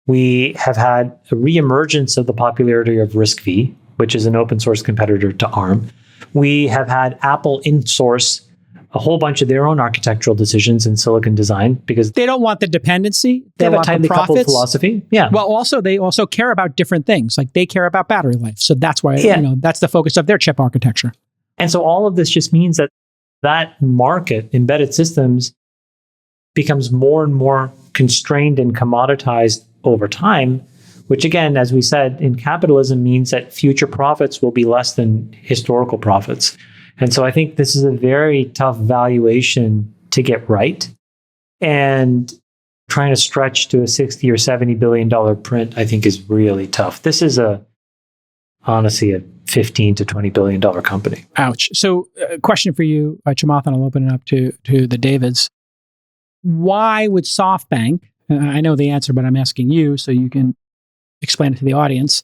We have had a reemergence of the popularity of RISC-V, which is an open source competitor to ARM. We have had Apple in-source a whole bunch of their own architectural decisions in silicon design because They don't want the dependency. they have a want the tightly coupled profits. philosophy. Yeah. Well, also, they also care about different things. Like they care about battery life. So that's why, Yeah. that's the focus of their chip architecture. And so all of this just means that market, embedded systems, becomes more and more constrained and commoditized over time, which again, as we said, in capitalism means that future profits will be less than historical profits. And so I think this is a very tough valuation to get right. And trying to stretch to a $60 or $70 billion print, I think is really tough. This is honestly a $15 to $20 billion company. Ouch. So question for you, Chamath, and I'll open it up to the Davids. Why would SoftBank, I know the answer, but I'm asking you so you can explain it to the audience.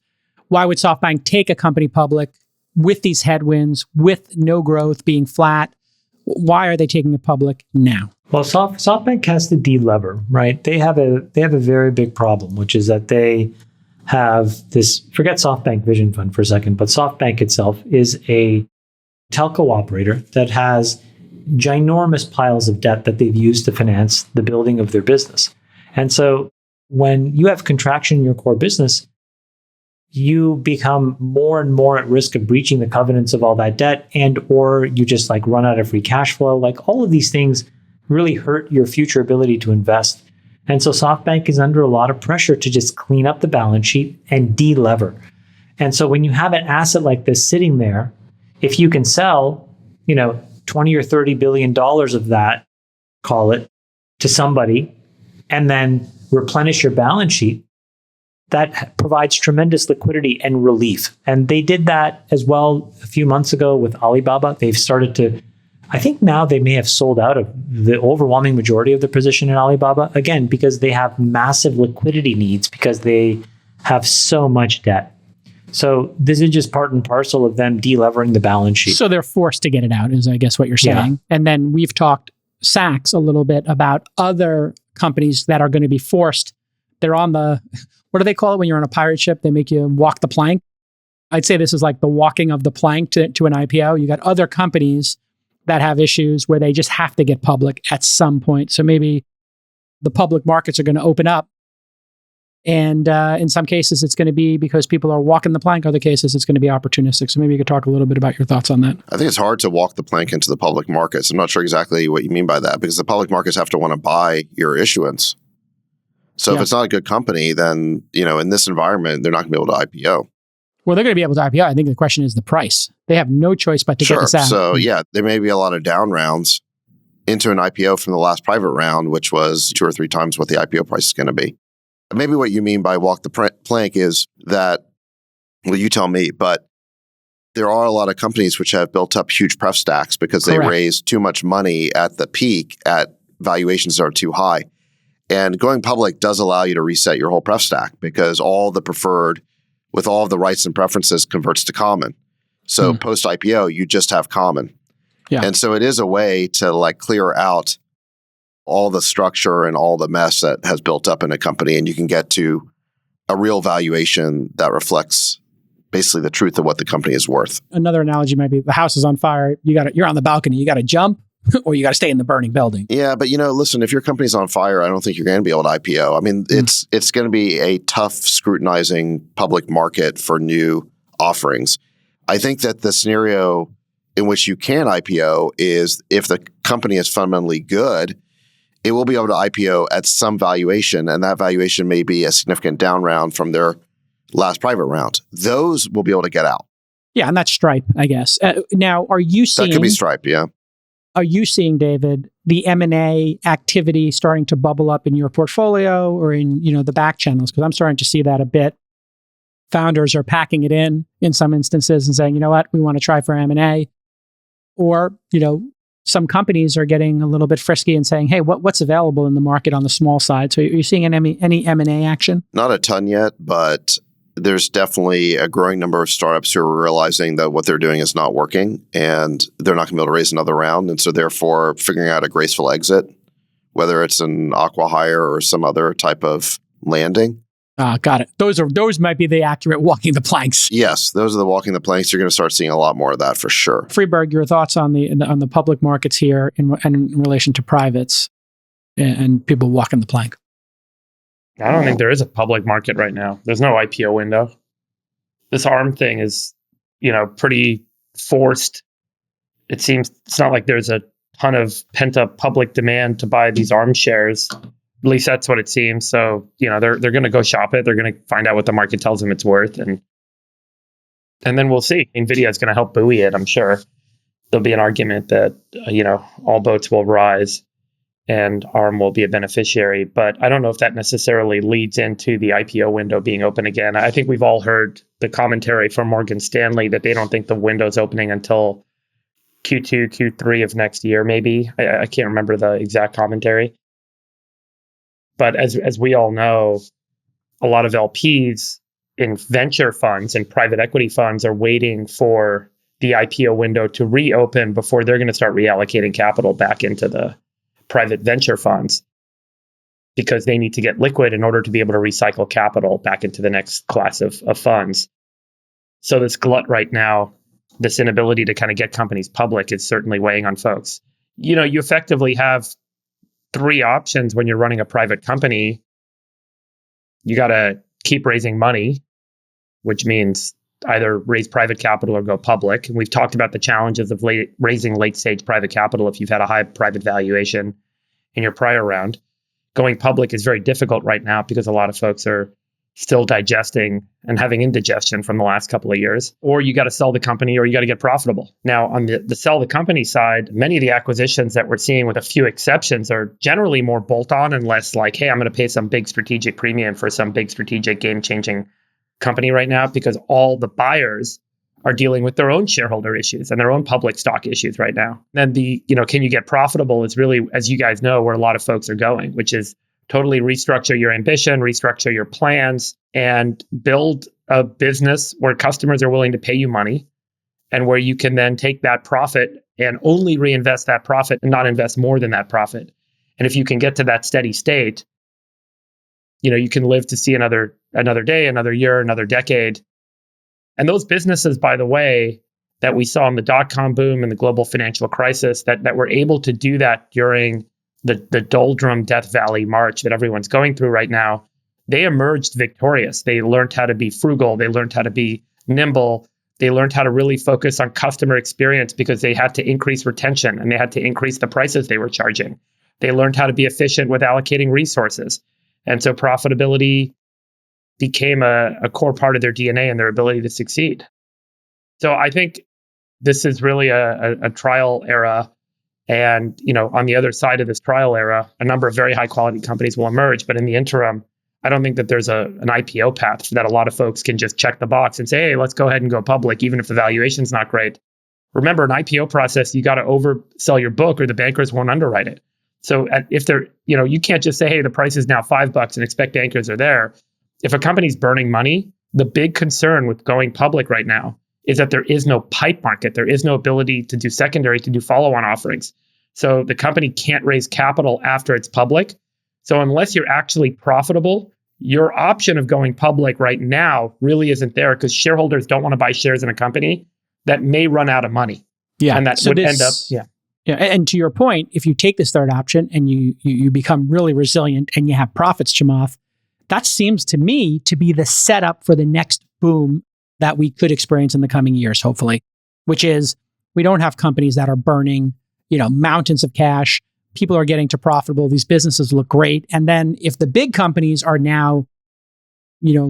Why would SoftBank take a company public with these headwinds, with no growth, being flat? Why are they taking it public now? Well, SoftBank has to delever, right? They have a very big problem, which is that they have this, forget SoftBank Vision Fund for a second, but SoftBank itself is a telco operator that has ginormous piles of debt that they've used to finance the building of their business. And so when you have contraction in your core business, you become more and more at risk of breaching the covenants of all that debt, and or you just like run out of free cash flow. Like all of these things really hurt your future ability to invest. And so SoftBank is under a lot of pressure to just clean up the balance sheet and de-lever. And so when you have an asset like this sitting there, if you can sell, 20 or $30 billion of that, call it, to somebody, and then replenish your balance sheet, that provides tremendous liquidity and relief. And they did that as well a few months ago with Alibaba. They've started to, I think now they may have sold out of the overwhelming majority of the position in Alibaba, again, because they have massive liquidity needs because they have so much debt. So this is just part and parcel of them delevering the balance sheet. So they're forced to get it out, is I guess what you're saying. Yeah. And then we've talked, Sachs, a little bit about other companies that are going to be forced. They're on the, what do they call it when you're on a pirate ship? They make you walk the plank. I'd say this is like the walking of the plank to an IPO. You got other companies that have issues where they just have to get public at some point. So maybe the public markets are going to open up. And in some cases, it's going to be because people are walking the plank. Other cases, it's going to be opportunistic. So maybe you could talk a little bit about your thoughts on that. I think it's hard to walk the plank into the public markets. I'm not sure exactly what you mean by that, because the public markets have to want to buy your issuance. So if it's not a good company, then, in this environment, they're not going to be able to IPO. Well, they're going to be able to IPO. I think the question is the price. They have no choice but to get this out. So there may be a lot of down rounds into an IPO from the last private round, which was 2 or 3 times what the IPO price is going to be. Maybe what you mean by walk the plank is that, well, you tell me, but there are a lot of companies which have built up huge pref stacks because they raised too much money at the peak at valuations that are too high. And going public does allow you to reset your whole pref stack because all the preferred with all of the rights and preferences converts to common. So post IPO, you just have common. Yeah. And so it is a way to clear out all the structure and all the mess that has built up in a company, and you can get to a real valuation that reflects basically the truth of what the company is worth. Another analogy might be the house is on fire. You're on the balcony. You got to jump or you got to stay in the burning building. Yeah, but listen, if your company's on fire, I don't think you're going to be able to IPO. I mean, it's going to be a tough scrutinizing public market for new offerings. I think that the scenario in which you can IPO is if the company is fundamentally good, it will be able to IPO at some valuation, and that valuation may be a significant down round from their last private round. Those will be able to get out. Yeah, and that's Stripe, I guess. Now, are you seeing... That could be Stripe, yeah. Are you seeing, David, the M&A activity starting to bubble up in your portfolio or in the back channels? Because I'm starting to see that a bit. Founders are packing it in some instances and saying, you know what, we want to try for M&A. Or, some companies are getting a little bit frisky and saying, hey, what's available in the market on the small side? So are you seeing any M&A action? Not a ton yet, but there's definitely a growing number of startups who are realizing that what they're doing is not working and they're not going to be able to raise another round. And so therefore figuring out a graceful exit, whether it's an acqui-hire or some other type of landing. Got it. Those might be the accurate walking the planks. Yes, those are the walking the planks. You're going to start seeing a lot more of that for sure. Friedberg, your thoughts on the public markets here in relation to privates and people walking the plank? I don't think there is a public market right now. There's no IPO window. This ARM thing is, pretty forced. It seems it's not like there's a ton of pent up public demand to buy these ARM shares. At least that's what it seems. So, they're going to go shop it. They're going to find out what the market tells them it's worth. And then we'll see. Nvidia is going to help buoy it, I'm sure. There'll be an argument that, all boats will rise and ARM will be a beneficiary. But I don't know if that necessarily leads into the IPO window being open again. I think we've all heard the commentary from Morgan Stanley that they don't think the window's opening until Q2, Q3 of next year, maybe. I can't remember the exact commentary. But as we all know, a lot of LPs in venture funds and private equity funds are waiting for the IPO window to reopen before they're going to start reallocating capital back into the private venture funds, because they need to get liquid in order to be able to recycle capital back into the next class of funds. So this glut right now, this inability to kind of get companies public, is certainly weighing on folks. You know, you effectively have three options when you're running a private company. You got to keep raising money, which means either raise private capital or go public. And we've talked about the challenges of raising late stage private capital if you've had a high private valuation in your prior round. Going public is very difficult right now because a lot of folks are still digesting and having indigestion from the last couple of years. Or you got to sell the company, or you got to get profitable. Now, on the sell the company side, many of the acquisitions that we're seeing, with a few exceptions, are generally more bolt-on and less like, hey, I'm going to pay some big strategic premium for some big strategic game-changing company right now, because all the buyers are dealing with their own shareholder issues and their own public stock issues right now. Then can you get profitable is really, as you guys know, where a lot of folks are going, which is totally restructure your ambition, restructure your plans, and build a business where customers are willing to pay you money, and where you can then take that profit and only reinvest that profit and not invest more than that profit. And if you can get to that steady state, you can live to see another day, another year, another decade. And those businesses, by the way, that we saw in the dot-com boom and the global financial crisis, that were able to do that during the doldrum Death Valley march that everyone's going through right now, they emerged victorious. They learned how to be frugal. They learned how to be nimble. They learned how to really focus on customer experience because they had to increase retention and they had to increase the prices they were charging. They learned how to be efficient with allocating resources. And so profitability became a core part of their DNA and their ability to succeed. So I think this is really a trial era. And, on the other side of this trial era, a number of very high quality companies will emerge. But in the interim, I don't think that there's an IPO path that a lot of folks can just check the box and say, hey, let's go ahead and go public, even if the valuation's not great. Remember, an IPO process, you got to oversell your book or the bankers won't underwrite it. So if they're, you can't just say, hey, the price is now $5 and expect bankers are there. If a company's burning money, the big concern with going public right now is that there is no pipe market. There is no ability to do secondary, to do follow-on offerings. So the company can't raise capital after it's public. So unless you're actually profitable, your option of going public right now really isn't there, because shareholders don't want to buy shares in a company that may run out of money. Yeah. And that would end up, Yeah. And to your point, if you take this third option and you become really resilient and you have profits, Chamath, that seems to me to be the setup for the next boom that we could experience in the coming years, hopefully, which is we don't have companies that are burning, mountains of cash. People are getting to profitable. These businesses look great. And then if the big companies are now,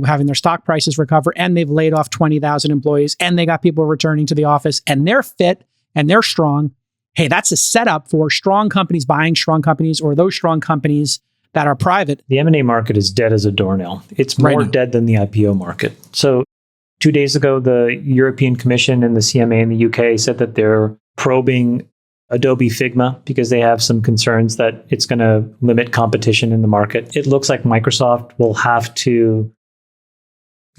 having their stock prices recover and they've laid off 20,000 employees and they got people returning to the office and they're fit and they're strong, hey, that's a setup for strong companies buying strong companies, or those strong companies that are private. The M&A market is dead as a doornail. It's more dead than the IPO market. So 2 days ago, the European Commission and the CMA in the UK said that they're probing Adobe Figma because they have some concerns that it's going to limit competition in the market. It looks like Microsoft will have to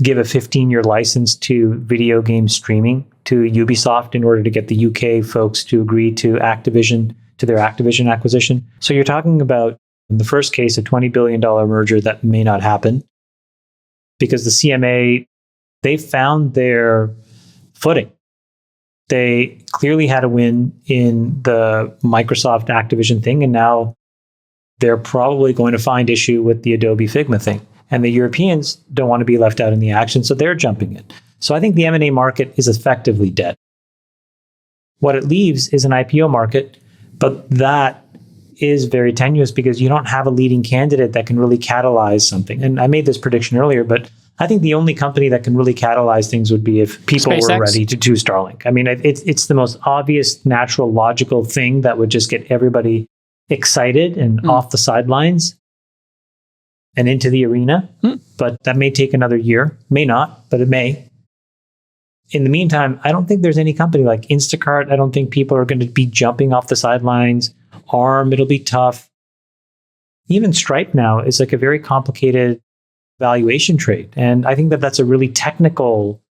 give a 15-year license to video game streaming to Ubisoft in order to get the UK folks to agree to their Activision acquisition. So you're talking about, in the first case, a $20 billion merger that may not happen because the CMA, they found their footing. They clearly had a win in the Microsoft Activision thing, and now they're probably going to find issue with the Adobe Figma thing. And the Europeans don't want to be left out in the action, so they're jumping in. So I think the M&A market is effectively dead. What it leaves is an IPO market, but that is very tenuous because you don't have a leading candidate that can really catalyze something. And I made this prediction earlier, but I think the only company that can really catalyze things would be if people SpaceX were ready to do Starlink. I mean, it's the most obvious, natural, logical thing that would just get everybody excited and off the sidelines and into the arena. But that may take another year. May not, but it may. In the meantime, I don't think there's any company like Instacart. I don't think people are going to be jumping off the sidelines. ARM, it'll be tough. Even Stripe now is like a very complicated valuation trade. And I think that that's a really technical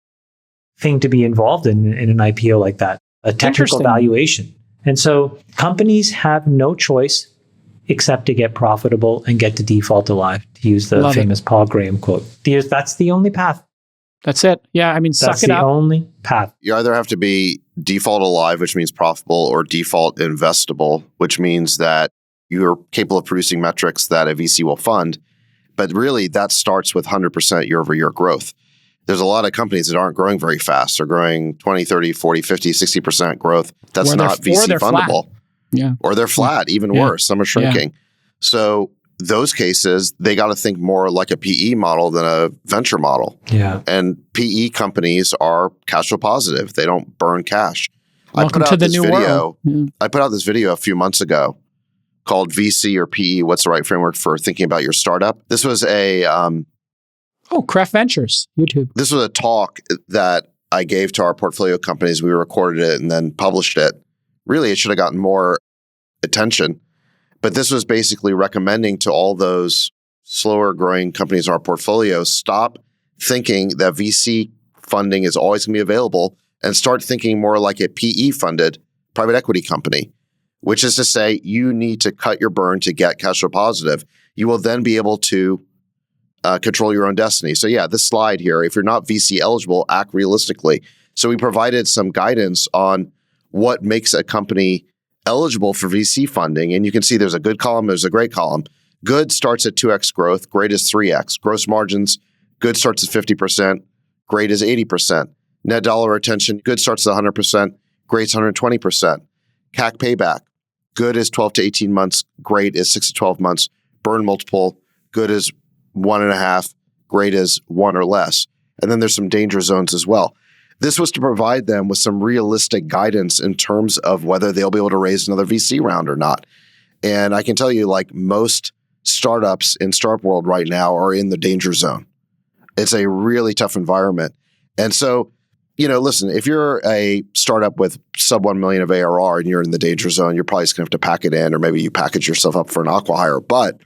thing to be involved in an IPO like that, a technical valuation. And so companies have no choice except to get profitable and get to default alive, to use the famous Paul Graham quote. That's the only path. That's it. Yeah, I mean, suck it up. That's the only path. You either have to be default alive, which means profitable, or default investable, which means that you're capable of producing metrics that a VC will fund. But really, that starts with 100% year-over-year growth. There's a lot of companies that aren't growing very fast. They're growing 20, 30, 40, 50, 60% growth. That's not VC fundable. Flat. Yeah. Or they're flat, even worse. Some are shrinking. Yeah. So those cases, they got to think more like a PE model than a venture model. Yeah. And PE companies are cash flow positive. They don't burn cash. Welcome to the new world. I put out this video a few months ago called VC or PE, what's the right framework for thinking about your startup? This was a... Craft Ventures, YouTube. This was a talk that I gave to our portfolio companies. We recorded it and then published it. Really, it should have gotten more attention. But this was basically recommending to all those slower growing companies in our portfolio, stop thinking that VC funding is always going to be available and start thinking more like a PE funded private equity company, which is to say you need to cut your burn to get cash flow positive. You will then be able to control your own destiny. So yeah, this slide here, if you're not VC eligible, act realistically. So we provided some guidance on what makes a company eligible for VC funding. And you can see there's a good column, there's a great column. Good starts at 2x growth, great is 3x. Gross margins, good starts at 50%, great is 80%. Net dollar retention, good starts at 100%, great's 120%. CAC payback, good is 12 to 18 months, great is 6 to 12 months. Burn multiple, good is 1.5, great is 1 or less. And then there's some danger zones as well. This was to provide them with some realistic guidance in terms of whether they'll be able to raise another VC round or not. And I can tell you, like most startups in startup world right now are in the danger zone. It's a really tough environment. And so, listen, if you're a startup with sub 1 million of ARR and you're in the danger zone, you're probably just going to have to pack it in, or maybe you package yourself up for an acqui-hire. But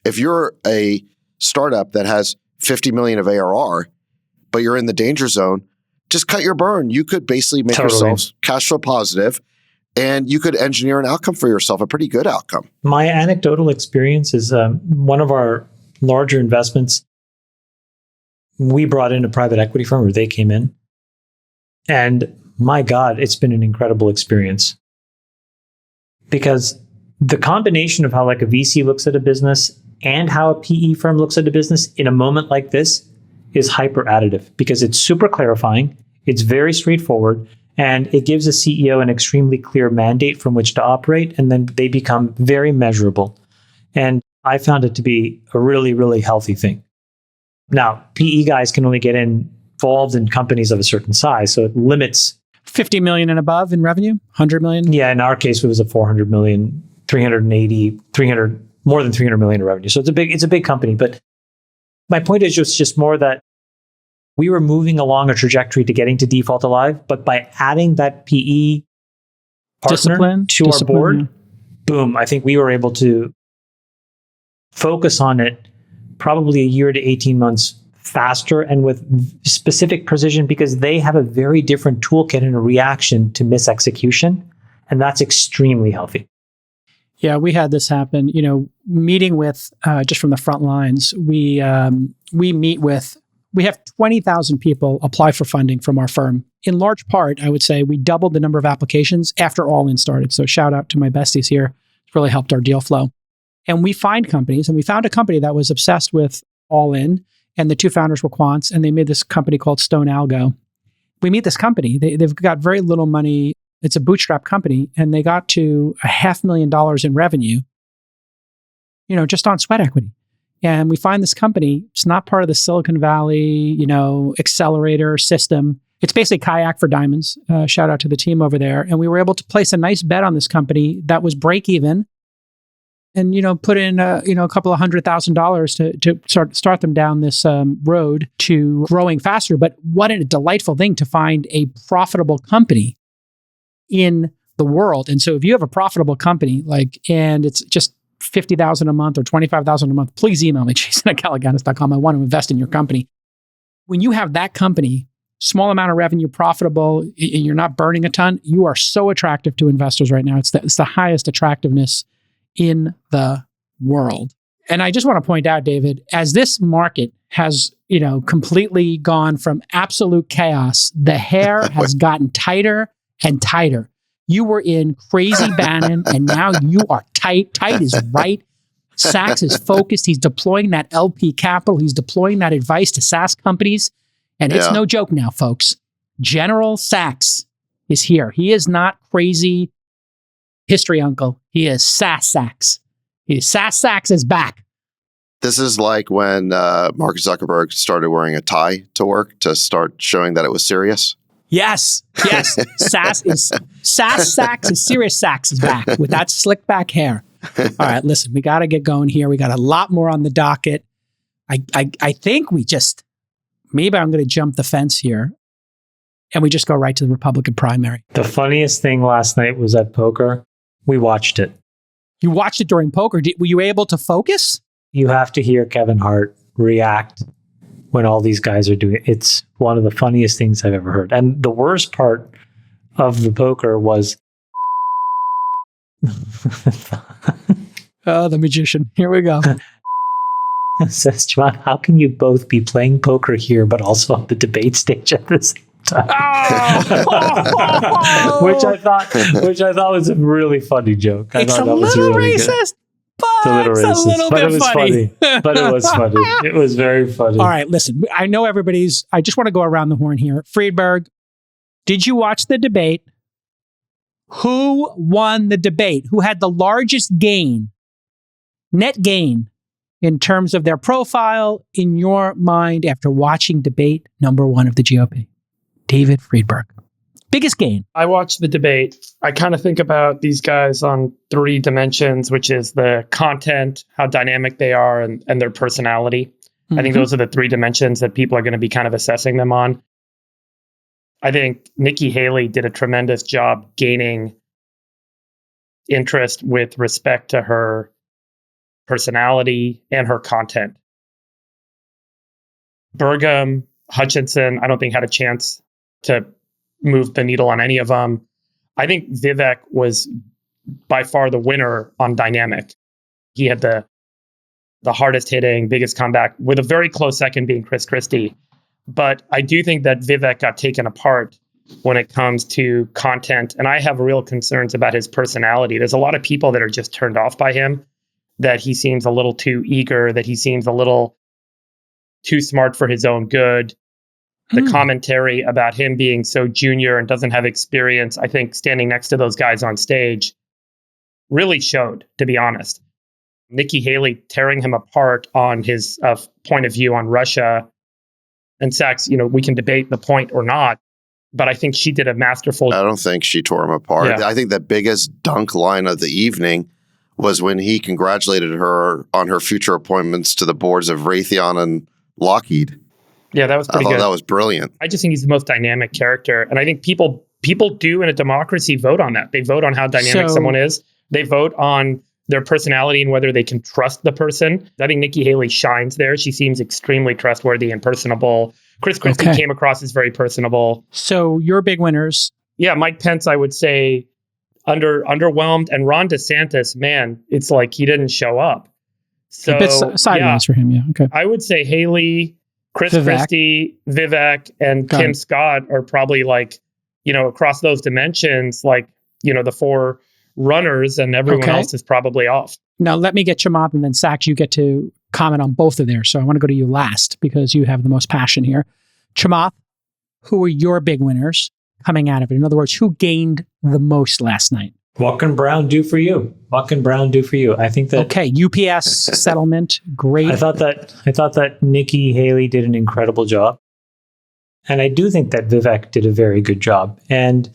if you're a startup that has 50 million of ARR, but you're in the danger zone, just cut your burn. You could basically make yourself cash flow positive, and you could engineer an outcome for yourself, a pretty good outcome. My anecdotal experience is one of our larger investments, we brought in a private equity firm, or they came in. And my God, it's been an incredible experience. Because the combination of how like a VC looks at a business and how a PE firm looks at a business in a moment like this is hyper additive, because it's super clarifying, it's very straightforward, and it gives a CEO an extremely clear mandate from which to operate, and then they become very measurable. And I found it to be a really, really healthy thing. Now, PE guys can only get involved in companies of a certain size, so it limits 50 million and above in revenue, 100 million? Yeah, in our case, it was a 400 million, 380, 300, more than 300 million in revenue. So it's a big company, but my point is just more that we were moving along a trajectory to getting to default alive, but by adding that PE partner to our board, boom, I think we were able to focus on it probably a year to 18 months faster and with specific precision, because they have a very different toolkit and a reaction to misexecution, and that's extremely healthy. Yeah, we had this happen, meeting with, just from the front lines, we have 20,000 people apply for funding from our firm. In large part, I would say we doubled the number of applications after All In started. So shout out to my besties here. It's really helped our deal flow. And we find companies, and we found a company that was obsessed with All In, and the two founders were quants, and they made this company called Stone Algo. We meet this company. They've got very little money. It's a bootstrap company, and they got to $500,000 in revenue, just on sweat equity. And we find this company, it's not part of the Silicon Valley, accelerator system. It's basically kayak for diamonds. Shout out to the team over there. And we were able to place a nice bet on this company that was break even, and, put in, a couple of $100,000 to start them down this road to growing faster. But what a delightful thing to find a profitable company in the world. And so if you have a profitable company, and it's just $50,000 a month or $25,000 a month, please email me, jason@caliganis.com. I want to invest in your company. When you have that company small amount of revenue, profitable, and you're not burning a ton, you are so attractive to investors right now. It's the highest attractiveness in the world. And I just want to point out, David, as this market has, completely gone from absolute chaos, the hair has gotten tighter and tighter. You were in crazy Bannon, and now you are tight. Tight is right. Sachs is focused. He's deploying that LP capital. He's deploying that advice to SaaS companies. And it's no joke now, folks. General Sachs is here. He is not crazy history uncle. He is SaaS Sachs. SaaS Sachs is back. This is like when Mark Zuckerberg started wearing a tie to work to start showing that it was serious. Yes. SaaS Sachs is serious. Sachs is back with that slick back hair. All right, listen, we got to get going here. We got a lot more on the docket. I think maybe I'm going to jump the fence here and we just go right to the Republican primary. The funniest thing last night was at poker. We watched it. You watched it during poker. Were you able to focus? You have to hear Kevin Hart react when all these guys are doing it. It's one of the funniest things I've ever heard. And the worst part of the poker was... Oh, the magician. Here we go. Says, John, how can you both be playing poker here, but also on the debate stage at the same time? Oh! which I thought was a really funny joke. It's a little racist, but it's a little bit funny. But it was funny. It was very funny. All right, listen, I know I just want to go around the horn here. Friedberg, did you watch the debate? Who won the debate? Who had the largest net gain, in terms of their profile in your mind after watching debate number 1 of the GOP? David Friedberg. Biggest gain. I watched the debate. I kind of think about these guys on 3 dimensions, which is the content, how dynamic they are, and their personality. Mm-hmm. I think those are the 3 dimensions that people are going to be kind of assessing them on. I think Nikki Haley did a tremendous job gaining interest with respect to her personality and her content. Burgum, Hutchinson, I don't think had a chance to move the needle on any of them. I think Vivek was by far the winner on dynamic. He had the hardest hitting, biggest comeback, with a very close second being Christie. But I do think that Vivek got taken apart when it comes to content. And I have real concerns about his personality. There's a lot of people that are just turned off by him, that he seems a little too eager, that he seems a little too smart for his own good. The commentary about him being so junior and doesn't have experience, I think standing next to those guys on stage really showed, to be honest. Nikki Haley tearing him apart on his point of view on Russia. And Sachs, we can debate the point or not, but I think she did a masterful... I don't think she tore him apart. Yeah. I think the biggest dunk line of the evening was when he congratulated her on her future appointments to the boards of Raytheon and Lockheed. Yeah, that was pretty good. That was brilliant. I just think he's the most dynamic character. And I think people do in a democracy vote on that. They vote on how dynamic someone is. They vote on their personality and whether they can trust the person. I think Nikki Haley shines there. She seems extremely trustworthy and personable. Christie came across as very personable. So your big winners. Yeah, Mike Pence, I would say, underwhelmed. And Ron DeSantis, man, it's like he didn't show up. So a bit sideways for him, yeah. Okay. I would say Haley, Vivek. Christie, Vivek, and Tim Scott are probably across those dimensions, the 4 runners, and everyone else is probably off. Now, let me get Chamath, and then Sachs, you get to comment on both of theirs. So I want to go to you last because you have the most passion here. Chamath, who were your big winners coming out of it? In other words, who gained the most last night? What can Brown do for you? What can Brown do for you? I think that... Okay, UPS settlement, great. I thought that Nikki Haley did an incredible job. And I do think that Vivek did a very good job. And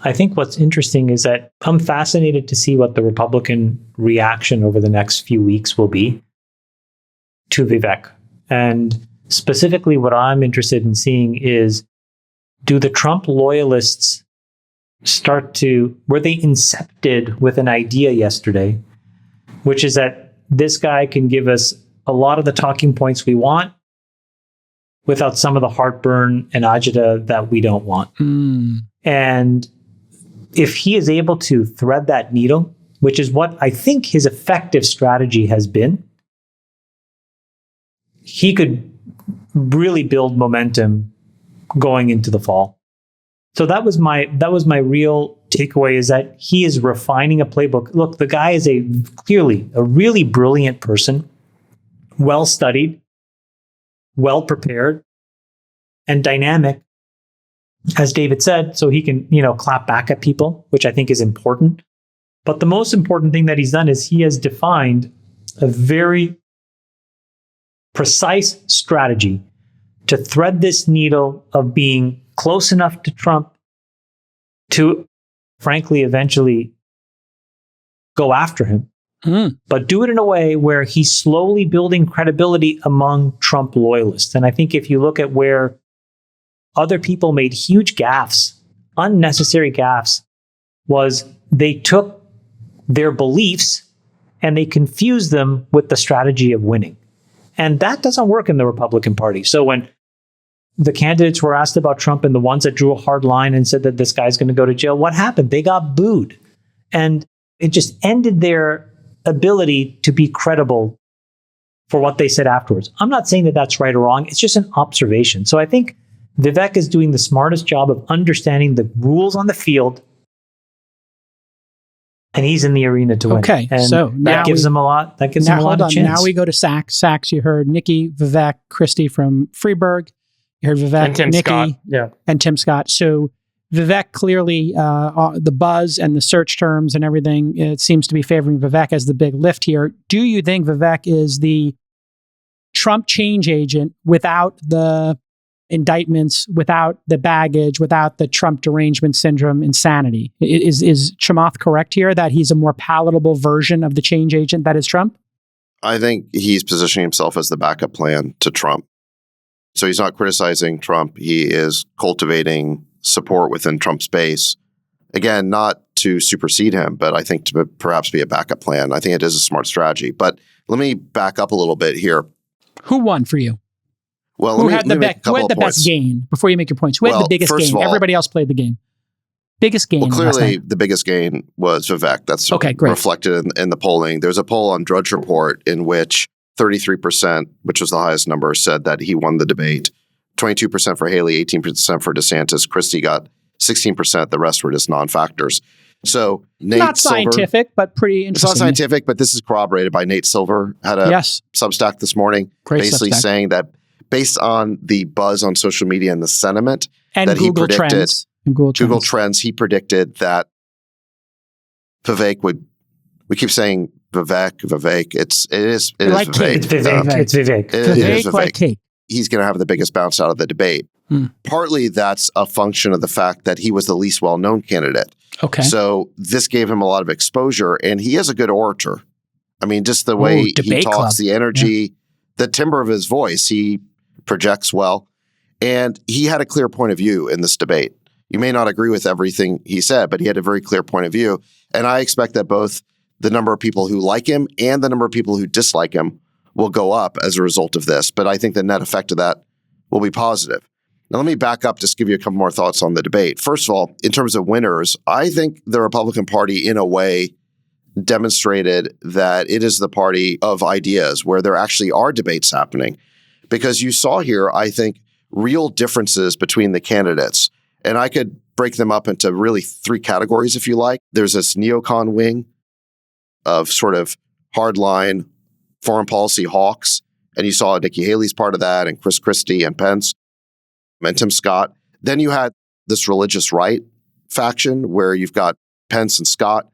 I think what's interesting is that I'm fascinated to see what the Republican reaction over the next few weeks will be to Vivek. And specifically what I'm interested in seeing is, do the Trump loyalists were they incepted with an idea yesterday, which is that this guy can give us a lot of the talking points we want, without some of the heartburn and agita that we don't want. And if he is able to thread that needle, which is what I think his effective strategy has been, he could really build momentum going into the fall. So that was my real takeaway, is that he is refining a playbook. Look, the guy is clearly a really brilliant person, well studied, well prepared, and dynamic, as David said, so he can, clap back at people, which I think is important. But the most important thing that he's done is he has defined a very precise strategy to thread this needle of being close enough to Trump to, frankly, eventually go after him, but do it in a way where he's slowly building credibility among Trump loyalists. And I think if you look at where other people made huge gaffes, unnecessary gaffes, was they took their beliefs and they confused them with the strategy of winning. And that doesn't work in the Republican Party. So when the candidates were asked about Trump and the ones that drew a hard line and said that this guy's going to go to jail, what happened? They got booed. And it just ended their ability to be credible for what they said afterwards. I'm not saying that that's right or wrong. It's just an observation. So I think Vivek is doing the smartest job of understanding the rules on the field, and he's in the arena to win. Okay, and so that gives him a lot. That gives him a lot of chance. Now we go to Sachs. Sachs, you heard Nikki, Vivek, Christie from Friedberg. You heard Vivek, and Tim Nikki, Scott. and Tim Scott. So Vivek clearly, the buzz and the search terms and everything, it seems to be favoring Vivek as the big lift here. Do you think Vivek is the Trump change agent without the indictments, without the baggage, without the Trump derangement syndrome insanity? Is Chamath correct here that he's a more palatable version of the change agent that is Trump? I think he's positioning himself as the backup plan to Trump. So he's not criticizing Trump. He is cultivating support within Trump's base. Again, not to supersede him, but I think to perhaps be a backup plan. I think it is a smart strategy. But let me back up a little bit here. Who won for you? Well, who had the best gain? Before you make your points, who had the biggest gain? Everybody else played the game. Biggest gain. Well, clearly the biggest gain was Vivek. That's reflected in the polling. There's a poll on Drudge Report in which 33%, which was the highest number, said that he won the debate. 22% for Haley, 18% for DeSantis. Christie got 16%. The rest were just non-factors. So Nate not Silver, scientific, but pretty interesting. It's not scientific, but this is corroborated by Nate Silver. Had a Substack this morning, basically saying that based on the buzz on social media and the sentiment and that Google he predicted, Google Trends, he predicted that Vivek would. We keep saying Vivek. It is like Vivek. It's Vivek. It's Vivek. It is Vivek. Like cake. He's going to have the biggest bounce out of the debate. Partly that's a function of the fact that he was the least well-known candidate. Okay. So this gave him a lot of exposure, and he is a good orator. I mean, just the way he talks, the energy, the timbre of his voice, he projects well. And he had a clear point of view in this debate. You may not agree with everything he said, but he had a very clear point of view. And I expect that both the number of people who like him and the number of people who dislike him will go up as a result of this. But I think the net effect of that will be positive. Now, let me back up, just give you a couple more thoughts on the debate. First of all, in terms of winners, I think the Republican Party, in a way, demonstrated that it is the party of ideas where there actually are debates happening. Because you saw here, I think, real differences between the candidates. And I could break them up into really three categories, if you like. There's this neocon wing of sort of hardline foreign policy hawks. And you saw Nikki Haley's part of that, and Chris Christie and Pence and Tim Scott. Then you had this religious right faction where you've got Pence and Scott.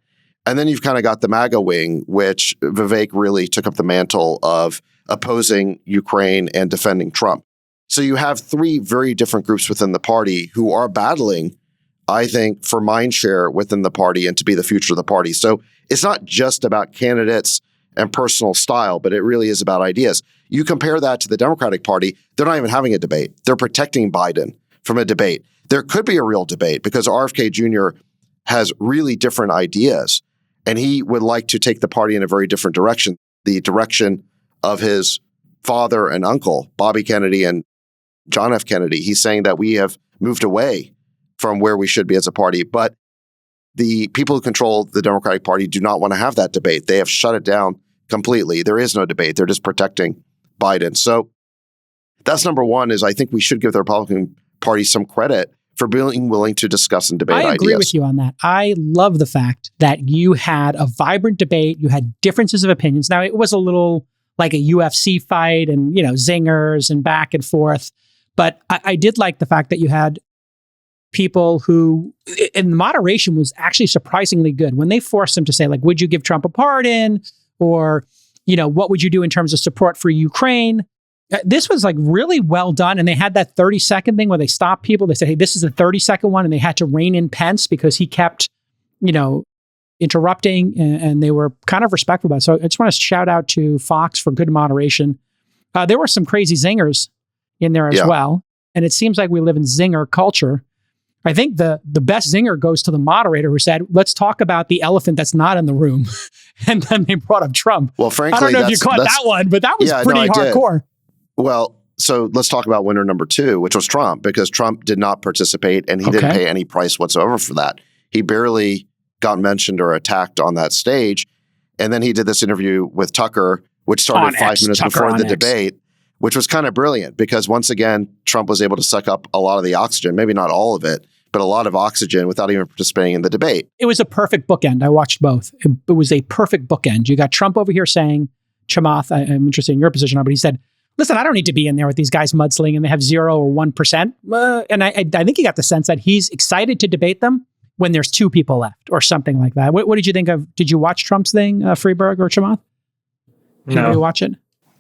And then you've kind of got the MAGA wing, which Vivek really took up the mantle of opposing Ukraine and defending Trump. So you have three very different groups within the party who are battling, I think, for mind share within the party and to be the future of the party. So it's not just about candidates and personal style, but it really is about ideas. You compare that to the Democratic Party, they're not even having a debate. They're protecting Biden from a debate. There could be a real debate because RFK Jr. has really different ideas, and he would like to take the party in a very different direction, the direction of his father and uncle, Bobby Kennedy and John F. Kennedy. He's saying that we have moved away from where we should be as a party. But the people who control the Democratic Party do not want to have that debate. They have shut it down completely. There is no debate. They're just protecting Biden. So that's number one, is I think we should give the Republican Party some credit for being willing to discuss and debate ideas. I agree with you on that. I love the fact that you had a vibrant debate. You had differences of opinions. Now, it was a little like a UFC fight and, zingers and back and forth. But I did like the fact that you had people who, and the moderation was actually surprisingly good. When they forced them to say, like, would you give Trump a pardon? Or, what would you do in terms of support for Ukraine? This was like really well done. And they had that 30-second thing where they stopped people. They said, hey, this is a 30-second one. And they had to rein in Pence because he kept, interrupting, and they were kind of respectful about it. So I just want to shout out to Fox for good moderation. There were some crazy zingers in there as well. And it seems like we live in zinger culture. I think the best zinger goes to the moderator who said, let's talk about the elephant that's not in the room. And then they brought up Trump. Well, frankly, I don't know if you caught that one, but that was pretty hardcore. Well, so let's talk about winner number two, which was Trump, because Trump did not participate and he didn't pay any price whatsoever for that. He barely got mentioned or attacked on that stage. And then he did this interview with Tucker, which started 5 minutes before the debate, which was kind of brilliant because once again, Trump was able to suck up a lot of the oxygen, maybe not all of it, but a lot of oxygen without even participating in the debate. It was a perfect bookend. I watched both. It was a perfect bookend. You got Trump over here saying, Chamath, I'm interested in your position on, but he said, listen, I don't need to be in there with these guys mudslinging and they have 0 or 1%. And I think he got the sense that he's excited to debate them when there's 2 people left or something like that. What did you think of? Did you watch Trump's thing, Friedberg or Chamath? Did you watch it?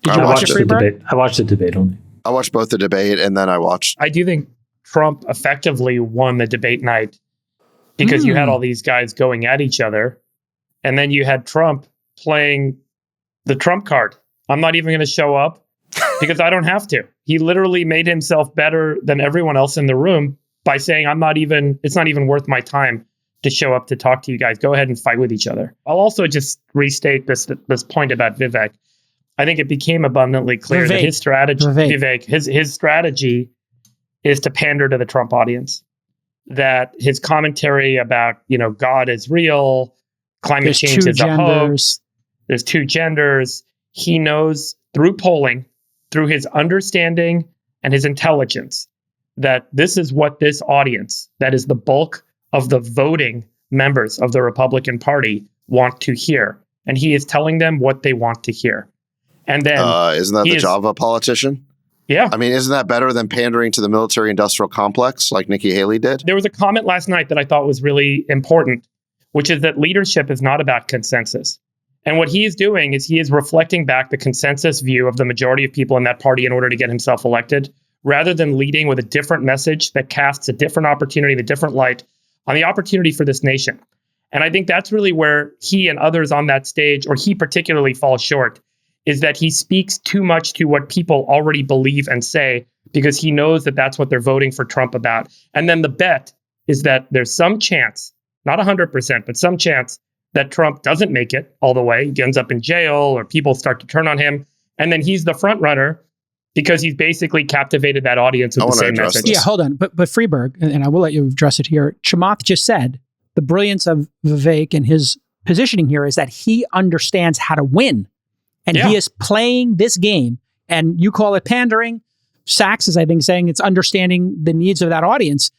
Did you watch it, Friedberg? I watched the debate only. I watched both the debate and then I watched. I do think Trump effectively won the debate night because you had all these guys going at each other. And then you had Trump playing the Trump card. I'm not even going to show up because I don't have to. He literally made himself better than everyone else in the room by saying, it's not even worth my time to show up to talk to you guys. Go ahead and fight with each other. I'll also just restate this point about Vivek. I think it became abundantly clear that his strategy, his strategy is to pander to the Trump audience. That his commentary about, God is real, climate change is a hoax, there's 2 genders. He knows through polling, through his understanding and his intelligence, that this is what this audience, that is the bulk of the voting members of the Republican Party, want to hear. And he is telling them what they want to hear. And then isn't that the job of a politician? Yeah. I mean, isn't that better than pandering to the military-industrial complex like Nikki Haley did? There was a comment last night that I thought was really important, which is that leadership is not about consensus. And what he is doing is he is reflecting back the consensus view of the majority of people in that party in order to get himself elected, rather than leading with a different message that casts a different opportunity, a different light on the opportunity for this nation. And I think that's really where he and others on that stage, or he particularly, falls short, is that he speaks too much to what people already believe and say, because he knows that that's what they're voting for Trump about. And then the bet is that there's some chance, not 100%, but some chance that Trump doesn't make it all the way. He ends up in jail or people start to turn on him. And then he's the front runner because he's basically captivated that audience with the same message. Yeah, hold on. But Friedberg, and I will let you address it here. Chamath just said the brilliance of Vivek and his positioning here is that he understands how to win. And he is playing this game. And you call it pandering. Sachs is, I think, saying it's understanding the needs of that audience.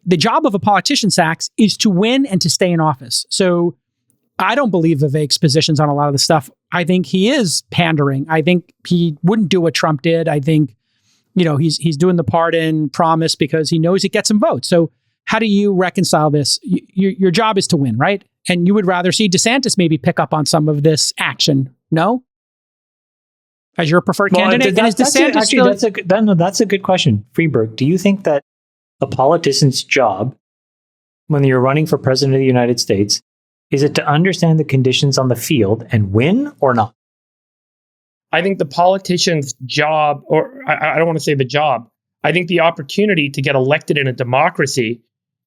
The job of a politician, Sachs, is to win and to stay in office. So I don't believe Vivek's positions on a lot of the stuff. I think he is pandering. I think he wouldn't do what Trump did. I think, he's doing the pardon promise because he knows it gets him votes. So how do you reconcile this? Your job is to win, right? And you would rather see DeSantis maybe pick up on some of this action, no? As your preferred candidate? That's a good question. Friedberg, do you think that a politician's job, when you're running for president of the United States, is it to understand the conditions on the field and win or not? I think the politician's job, or I don't want to say the job, I think the opportunity to get elected in a democracy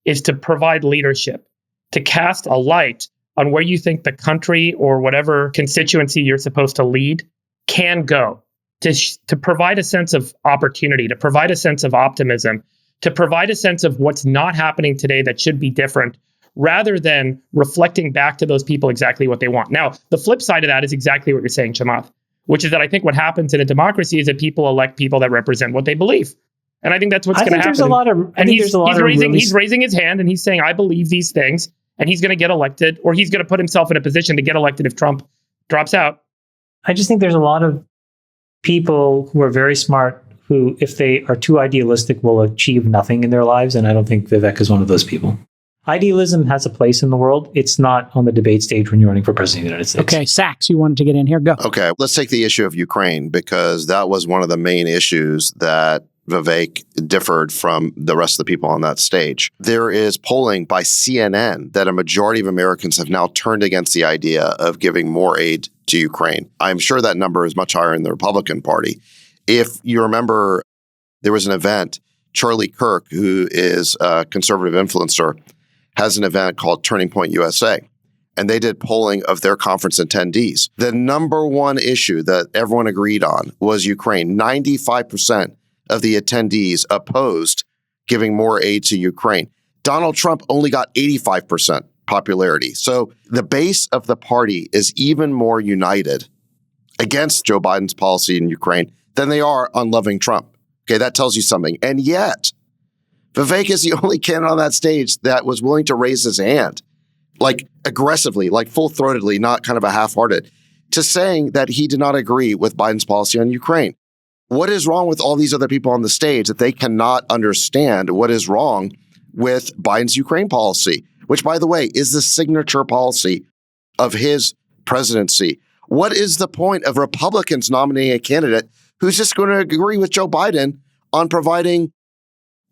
is to provide leadership, to cast a light on where you think the country or whatever constituency you're supposed to lead can go. to provide a sense of opportunity, to provide a sense of optimism, to provide a sense of what's not happening today that should be different, rather than reflecting back to those people exactly what they want. Now, the flip side of that is exactly what you're saying, Chamath, which is that I think what happens in a democracy is that people elect people that represent what they believe. And I think that's what's going to happen. He's raising his hand and he's saying, I believe these things, and he's going to get elected, or he's going to put himself in a position to get elected if Trump drops out. I just think there's a lot of people who are very smart who, if they are too idealistic, will achieve nothing in their lives. And I don't think Vivek is one of those people. Idealism has a place in the world. It's not on the debate stage when you're running for president of the United States. Okay, Sachs, you wanted to get in here. Go. Okay, let's take the issue of Ukraine, because that was one of the main issues that Vivek differed from the rest of the people on that stage. There is polling by CNN that a majority of Americans have now turned against the idea of giving more aid to Ukraine. I'm sure that number is much higher in the Republican Party. If you remember, there was an event, Charlie Kirk, who is a conservative influencer, has an event called Turning Point USA. And they did polling of their conference attendees. The number one issue that everyone agreed on was Ukraine. 95% of the attendees opposed giving more aid to Ukraine. Donald Trump only got 85% popularity. So the base of the party is even more united against Joe Biden's policy in Ukraine than they are on loving Trump. Okay, that tells you something. And yet, Vivek is the only candidate on that stage that was willing to raise his hand, like aggressively, like full-throatedly, not kind of a half-hearted, to saying that he did not agree with Biden's policy on Ukraine. What is wrong with all these other people on the stage that they cannot understand what is wrong with Biden's Ukraine policy, which, by the way, is the signature policy of his presidency? What is the point of Republicans nominating a candidate who's just going to agree with Joe Biden on providing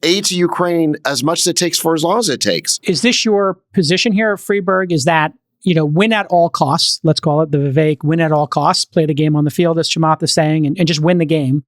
aid to Ukraine as much as it takes for as long as it takes? Is this your position here at Friedberg? Is that, win at all costs, let's call it the Vivek win at all costs, play the game on the field, as Chamath is saying, and just win the game,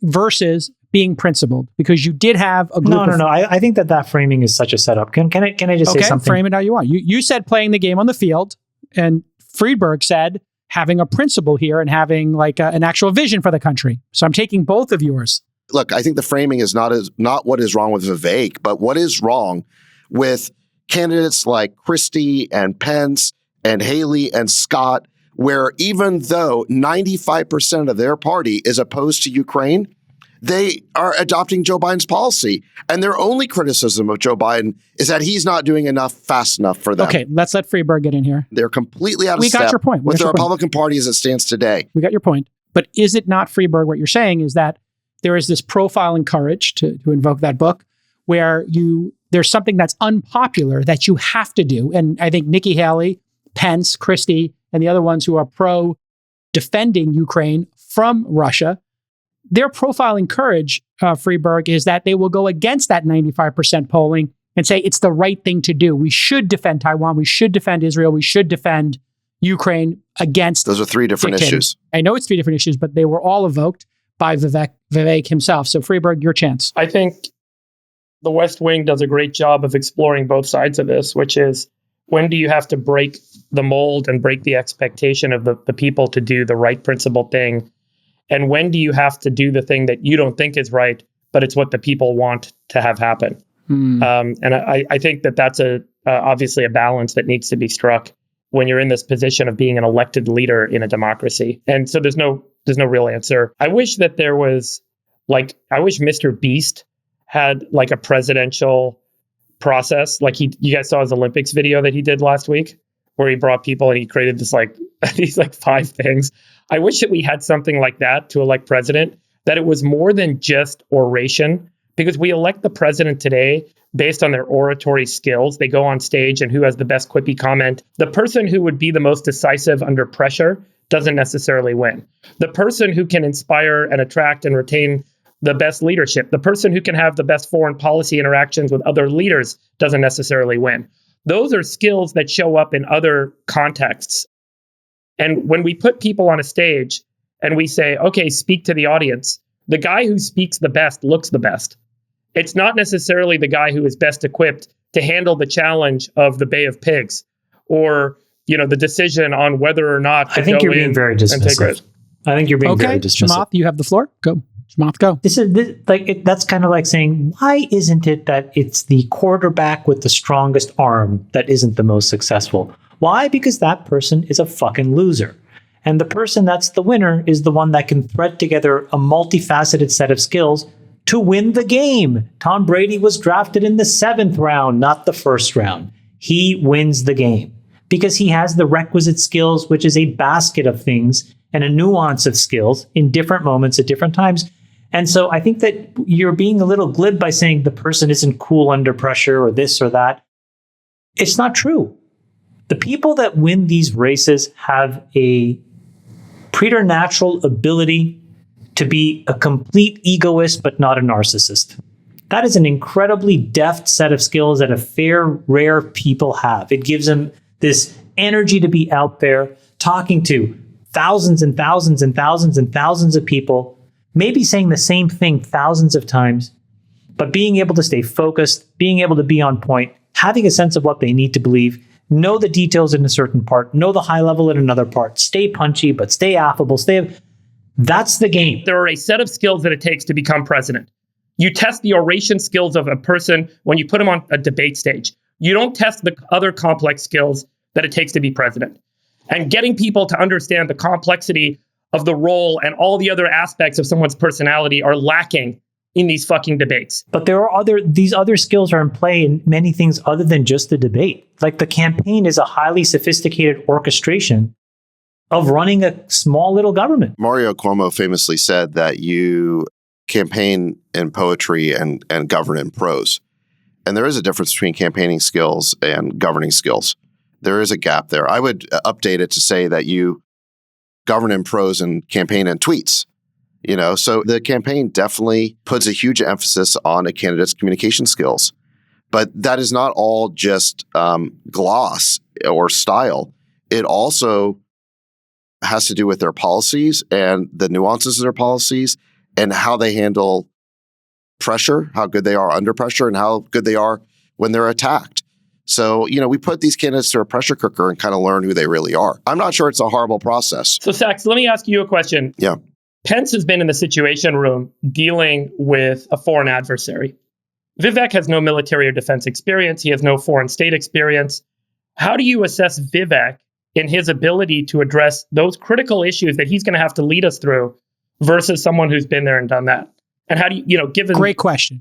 versus being principled? Because you did have a group No. I think that framing is such a setup. Can I just say something? Frame it how you want. You said playing the game on the field, and Friedberg said having a principle here and having like an actual vision for the country. So I'm taking both of yours. Look, I think the framing is not what is wrong with Vivek, but what is wrong with candidates like Christie and Pence and Haley and Scott, where even though 95% of their party is opposed to Ukraine, they are adopting Joe Biden's policy. And their only criticism of Joe Biden is that he's not doing enough fast enough for them. Okay, let's let Friedberg get in here. They're completely out of We got step your point. with the Republican Party as it stands today. We got your point. But is it not, Friedberg, what you're saying is that there is this profile in courage, to invoke that book, where there's something that's unpopular that you have to do. And I think Nikki Haley, Pence, Christie, and the other ones who are pro-defending Ukraine from Russia, their profile in courage, Friedberg, is that they will go against that 95% polling and say it's the right thing to do. We should defend Taiwan. We should defend Israel. We should defend Ukraine against... Those are three different issues. I know it's three different issues, but they were all evoked by Vivek himself. So Friedberg, your chance. I think the West Wing does a great job of exploring both sides of this, which is, when do you have to break the mold and break the expectation of the people to do the right principled thing? And when do you have to do the thing that you don't think is right, but it's what the people want to have happen? And I think that's obviously a balance that needs to be struck when you're in this position of being an elected leader in a democracy. And so there's no real answer. I wish that there was I wish Mr. Beast had like a presidential process. Like you guys saw his Olympics video that he did last week, where he brought people and he created this these 5 things. I wish that we had something like that to elect president, that it was more than just oration, because we elect the president today based on their oratory skills. They go on stage and who has the best quippy comment. The person who would be the most decisive under pressure doesn't necessarily win. The person who can inspire and attract and retain the best leadership, the person who can have the best foreign policy interactions with other leaders doesn't necessarily win. Those are skills that show up in other contexts. And when we put people on a stage and we say, okay, speak to the audience, the guy who speaks the best looks the best. It's not necessarily the guy who is best equipped to handle the challenge of the Bay of Pigs, or the decision on whether or not to I think go you're being very dismissive. I think you're being very Okay, dismissive. Chamath, you have the floor. Go. Chamath, go. That's kind of like saying, why isn't it that it's the quarterback with the strongest arm that isn't the most successful? Why? Because that person is a fucking loser. And the person that's the winner is the one that can thread together a multifaceted set of skills to win the game. Tom Brady was drafted in the 7th round, not the 1st round. He wins the game because he has the requisite skills, which is a basket of things and a nuance of skills in different moments at different times. And so I think that you're being a little glib by saying the person isn't cool under pressure or this or that. It's not true. The people that win these races have a preternatural ability to be a complete egoist, but not a narcissist. That is an incredibly deft set of skills that rare people have. It gives them this energy to be out there talking to thousands and thousands and thousands and thousands of people, maybe saying the same thing thousands of times, but being able to stay focused, being able to be on point, having a sense of what they need to believe, know the details in a certain part, know the high level in another part, stay punchy, but stay affable, that's the game. There are a set of skills that it takes to become president. You test the oration skills of a person when you put them on a debate stage. You don't test the other complex skills that it takes to be president. And getting people to understand the complexity of the role and all the other aspects of someone's personality are lacking in these fucking debates. But these other skills are in play in many things other than just the debate. Like the campaign is a highly sophisticated orchestration of running a small little government. Mario Cuomo famously said that you campaign in poetry and govern in prose. And there is a difference between campaigning skills and governing skills. There is a gap there. I would update it to say that you govern in prose and campaign in tweets. So the campaign definitely puts a huge emphasis on a candidate's communication skills. But that is not all just gloss or style. It also has to do with their policies and the nuances of their policies and how they handle pressure, how good they are under pressure, and how good they are when they're attacked. So, we put these candidates through a pressure cooker and kind of learn who they really are. I'm not sure it's a horrible process. So, Sachs, let me ask you a question. Yeah. Pence has been in the Situation Room dealing with a foreign adversary. Vivek has no military or defense experience. He has no foreign state experience. How do you assess Vivek in his ability to address those critical issues that he's going to have to lead us through versus someone who's been there and done that? And how do you, given... Great question.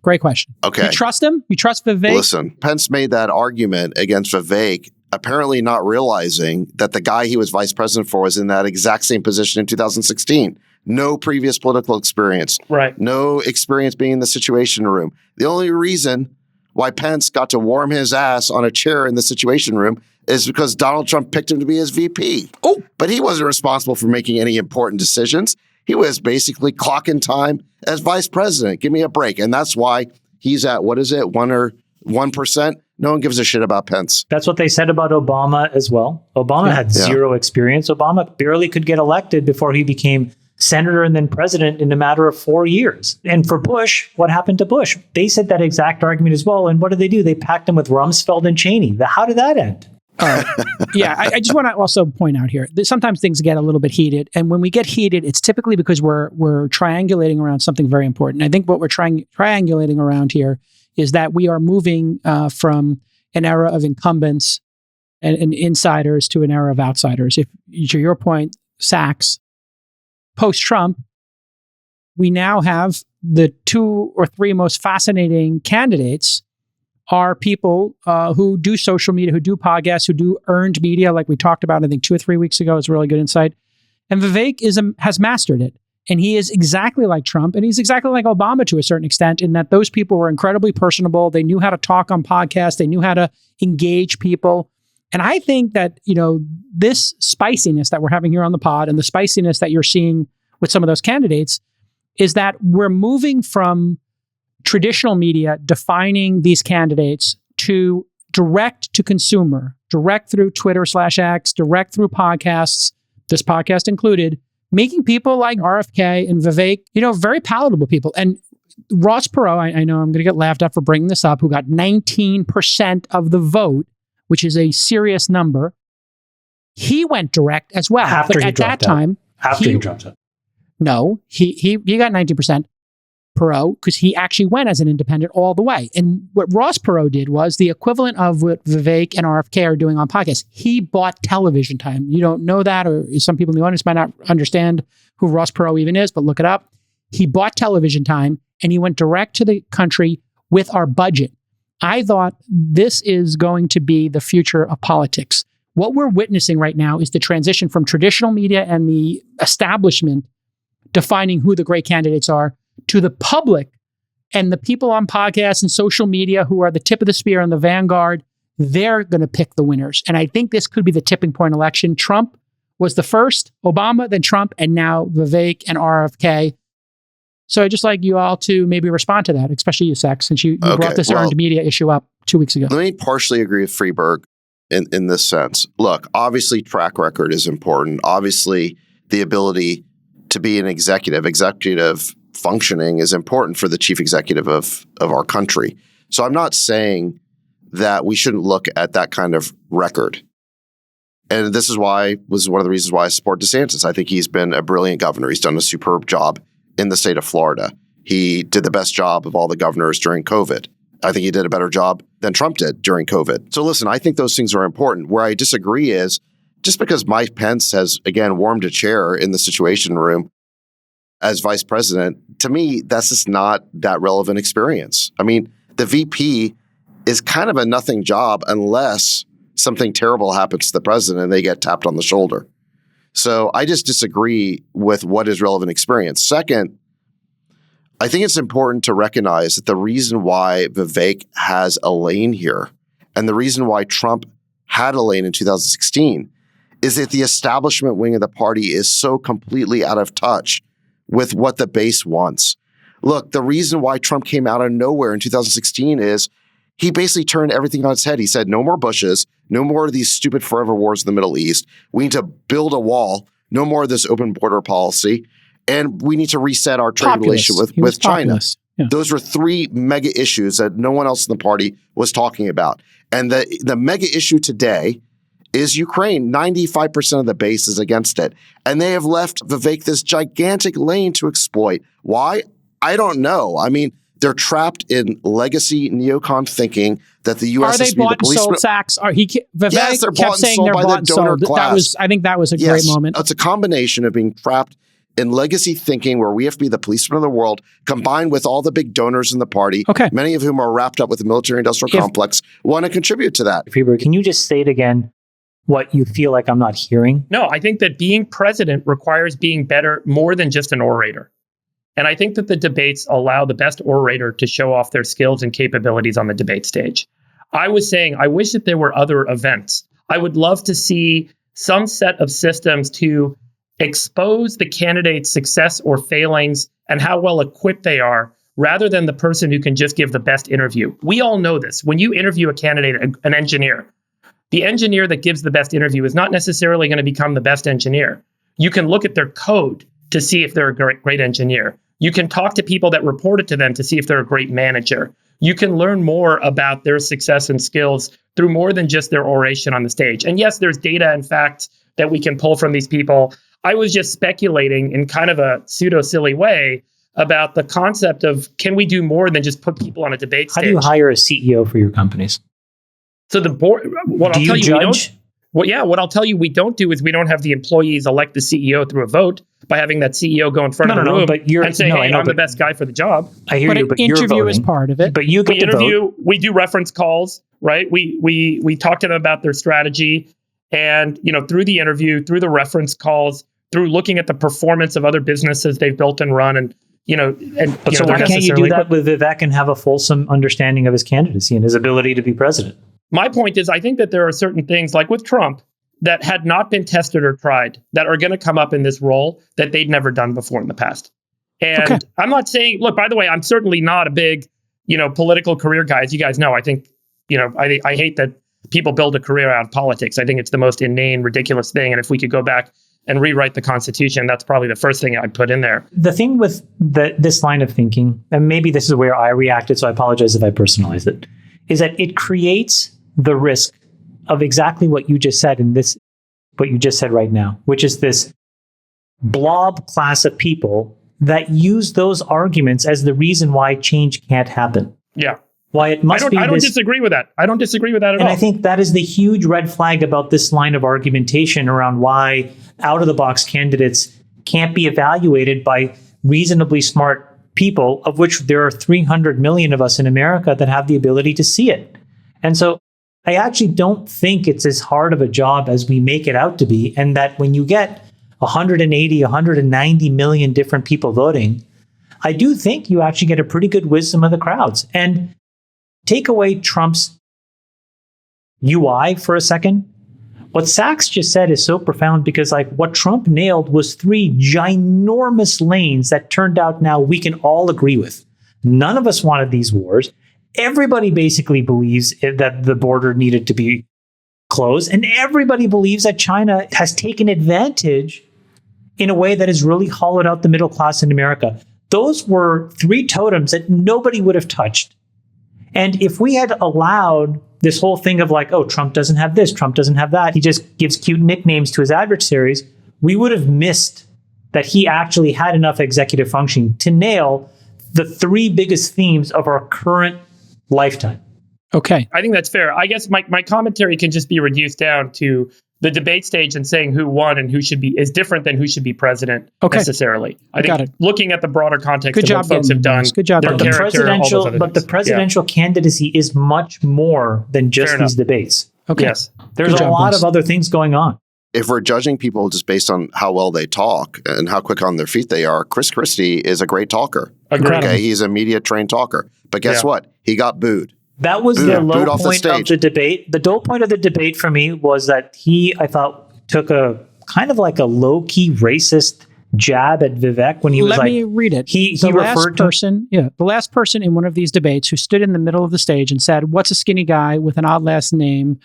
Okay. You trust him? You trust Vivek? Listen, Pence made that argument against Vivek, apparently not realizing that the guy he was vice president for was in that exact same position in 2016. No previous political experience. Right. No experience being in the Situation Room. The only reason why Pence got to warm his ass on a chair in the Situation Room is because Donald Trump picked him to be his VP. Oh, but he wasn't responsible for making any important decisions. He was basically clocking time as vice president. Give me a break. And that's why he's at, 1%? No one gives a shit about Pence. That's what they said about Obama as well. Obama had zero experience. Obama barely could get elected before he became senator and then president in a matter of 4 years. And for Bush, what happened to Bush? They said that exact argument as well. And what did they do? They packed him with Rumsfeld and Cheney. How did that end? I just want to also point out here that sometimes things get a little bit heated. And when we get heated, it's typically because we're triangulating around something very important. I think what we're triangulating around here is that we are moving from an era of incumbents and insiders to an era of outsiders. If, to your point, Sachs, post-Trump, we now have the 2 or 3 most fascinating candidates are people who do social media, who do podcasts, who do earned media, like we talked about, I think 2 or 3 weeks ago. It's really good insight. And Vivek has mastered it. And he is exactly like Trump, and he's exactly like Obama to a certain extent, in that those people were incredibly personable. They knew how to talk on podcasts. They knew how to engage people. And I think that, this spiciness that we're having here on the pod and the spiciness that you're seeing with some of those candidates is that we're moving from traditional media defining these candidates to direct to consumer, direct through Twitter/X, direct through podcasts, this podcast included, making people like RFK and Vivek, very palatable people. And Ross Perot, I know I'm going to get laughed at for bringing this up, who got 19% of the vote, which is a serious number. He went direct as well. After he dropped out. No, he got 19% Perot because he actually went as an independent all the way. And what Ross Perot did was the equivalent of what Vivek and RFK are doing on podcasts. He bought television time. You don't know that, or some people in the audience might not understand who Ross Perot even is, but look it up. He bought television time and he went direct to the country with our budget. I thought this is going to be the future of politics. What we're witnessing right now is the transition from traditional media and the establishment defining who the great candidates are to the public and the people on podcasts and social media who are the tip of the spear and the vanguard. They're going to pick the winners. And I think this could be the tipping point election. Trump was the first, Obama, then Trump, and now Vivek and RFK. So I'd just like you all to maybe respond to that, especially you, Sex, since you brought this earned media issue up 2 weeks ago. Let me partially agree with Friedberg in this sense. Look, obviously track record is important. Obviously the ability to be an executive functioning is important for the chief executive of our country. So I'm not saying that we shouldn't look at that kind of record. And this was one of the reasons why I support DeSantis. I think he's been a brilliant governor. He's done a superb job in the state of Florida. He did the best job of all the governors during COVID. I think he did a better job than Trump did during COVID. So listen, I think those things are important. Where I disagree is just because Mike Pence has, again, warmed a chair in the Situation Room as vice president, to me, that's just not that relevant experience. I mean, the VP is kind of a nothing job unless something terrible happens to the president and they get tapped on the shoulder. So I just disagree with what is relevant experience. Second, I think it's important to recognize that the reason why Vivek has a lane here and the reason why Trump had a lane in 2016 is that the establishment wing of the party is so completely out of touch with what the base wants. Look, the reason why Trump came out of nowhere in 2016 is he basically turned everything on its head. He said, no more Bushes, no more of these stupid forever wars in the Middle East. We need to build a wall, no more of this open border policy, and we need to reset our trade relationship with China. Yeah. Those were three mega issues that no one else in the party was talking about. And the mega issue today is Ukraine. 95% of the base is against it. And they have left Vivek this gigantic lane to exploit. Why? I don't know. I mean, they're trapped in legacy neocon thinking that the U.S. Are they bought and sold, Sachs? Vivek yes, they're kept bought saying and sold they're by bought and the donor sold. class. I think that was a great moment. It's a combination of being trapped in legacy thinking where we have to be the policeman of the world, combined with all the big donors in the party, many of whom are wrapped up with the military-industrial complex, want to contribute to that. Friedberg, can you just say it again, what you feel like I'm not hearing? No, I think that being president requires being better, more than just an orator. And I think that the debates allow the best orator to show off their skills and capabilities on the debate stage. I was saying, I wish that there were other events. I would love to see some set of systems to expose the candidate's success or failings and how well equipped they are, rather than the person who can just give the best interview. We all know this. When you interview a candidate, an engineer, the engineer that gives the best interview is not necessarily going to become the best engineer. You can look at their code to see if they're a great engineer. You can talk to people that reported to them to see if they're a great manager. You can learn more about their success and skills through more than just their oration on the stage. And yes, there's data and facts that we can pull from these people. I was just speculating in kind of a pseudo-silly way about the concept of, can we do more than just put people on a debate stage? How do you hire a CEO for your companies? So the board, what I'll tell you we don't do is we don't have the employees elect the CEO through a vote by having that CEO go in front of the room and say, hey, I'm the best guy for the job. I hear you, but interview is part of it. But you get to vote. We do reference calls, right? We talk to them about their strategy, and through the interview, through the reference calls, through looking at the performance of other businesses they've built and run, so why can't you do that with Vivek and have a fulsome understanding of his candidacy and his ability to be president? My point is, I think that there are certain things, like with Trump, that had not been tested or tried, that are going to come up in this role that they'd never done before in the past. And I'm not saying, look, by the way, I'm certainly not a big, political career guy. As you guys know, I think, I hate that people build a career out of politics. I think it's the most inane, ridiculous thing. And if we could go back and rewrite the Constitution, that's probably the first thing I'd put in there. The thing with this line of thinking, and maybe this is where I reacted, so I apologize if I personalize it, is that it creates the risk of exactly what you just said what you just said right now, which is this blob class of people that use those arguments as the reason why change can't happen. Yeah. Why it must be I don't this, disagree with that. I don't disagree with that at all. and I think that is the huge red flag about this line of argumentation around why out-of-the-box candidates can't be evaluated by reasonably smart people, of which there are 300 million of us in America that have the ability to see it. And so I actually don't think it's as hard of a job as we make it out to be, and that when you get 180, 190 million different people voting, I do think you actually get a pretty good wisdom of the crowds. And take away Trump's UI for a second. What Sachs just said is so profound because like what Trump nailed was 3 ginormous lanes that turned out now we can all agree with. None of us wanted these wars. Everybody basically believes that the border needed to be closed. And everybody believes that China has taken advantage in a way that has really hollowed out the middle class in America. Those were 3 totems that nobody would have touched. And if we had allowed this whole thing of like, oh, Trump doesn't have this, Trump doesn't have that, he just gives cute nicknames to his adversaries, we would have missed that he actually had enough executive function to nail the 3 biggest themes of our current lifetime. Okay. I think that's fair. I guess my commentary can just be reduced down to the debate stage and saying who won and who should be is different than who should be president necessarily. I think looking at the broader context of what folks have done. Good job. But the presidential candidacy is much more than just these debates. Okay. Yes. There's a lot of other things going on. If we're judging people just based on how well they talk and how quick on their feet they are, Christie is a great talker. Okay, he's a media trained talker. But guess what? He got booed. That was the low point of the debate. The low point of the debate for me was that he, I thought, took a kind of like a low-key racist jab at Vivek when he was like... Let me read it. The last person in one of these debates who stood in the middle of the stage and said, "What's a skinny guy with an odd last name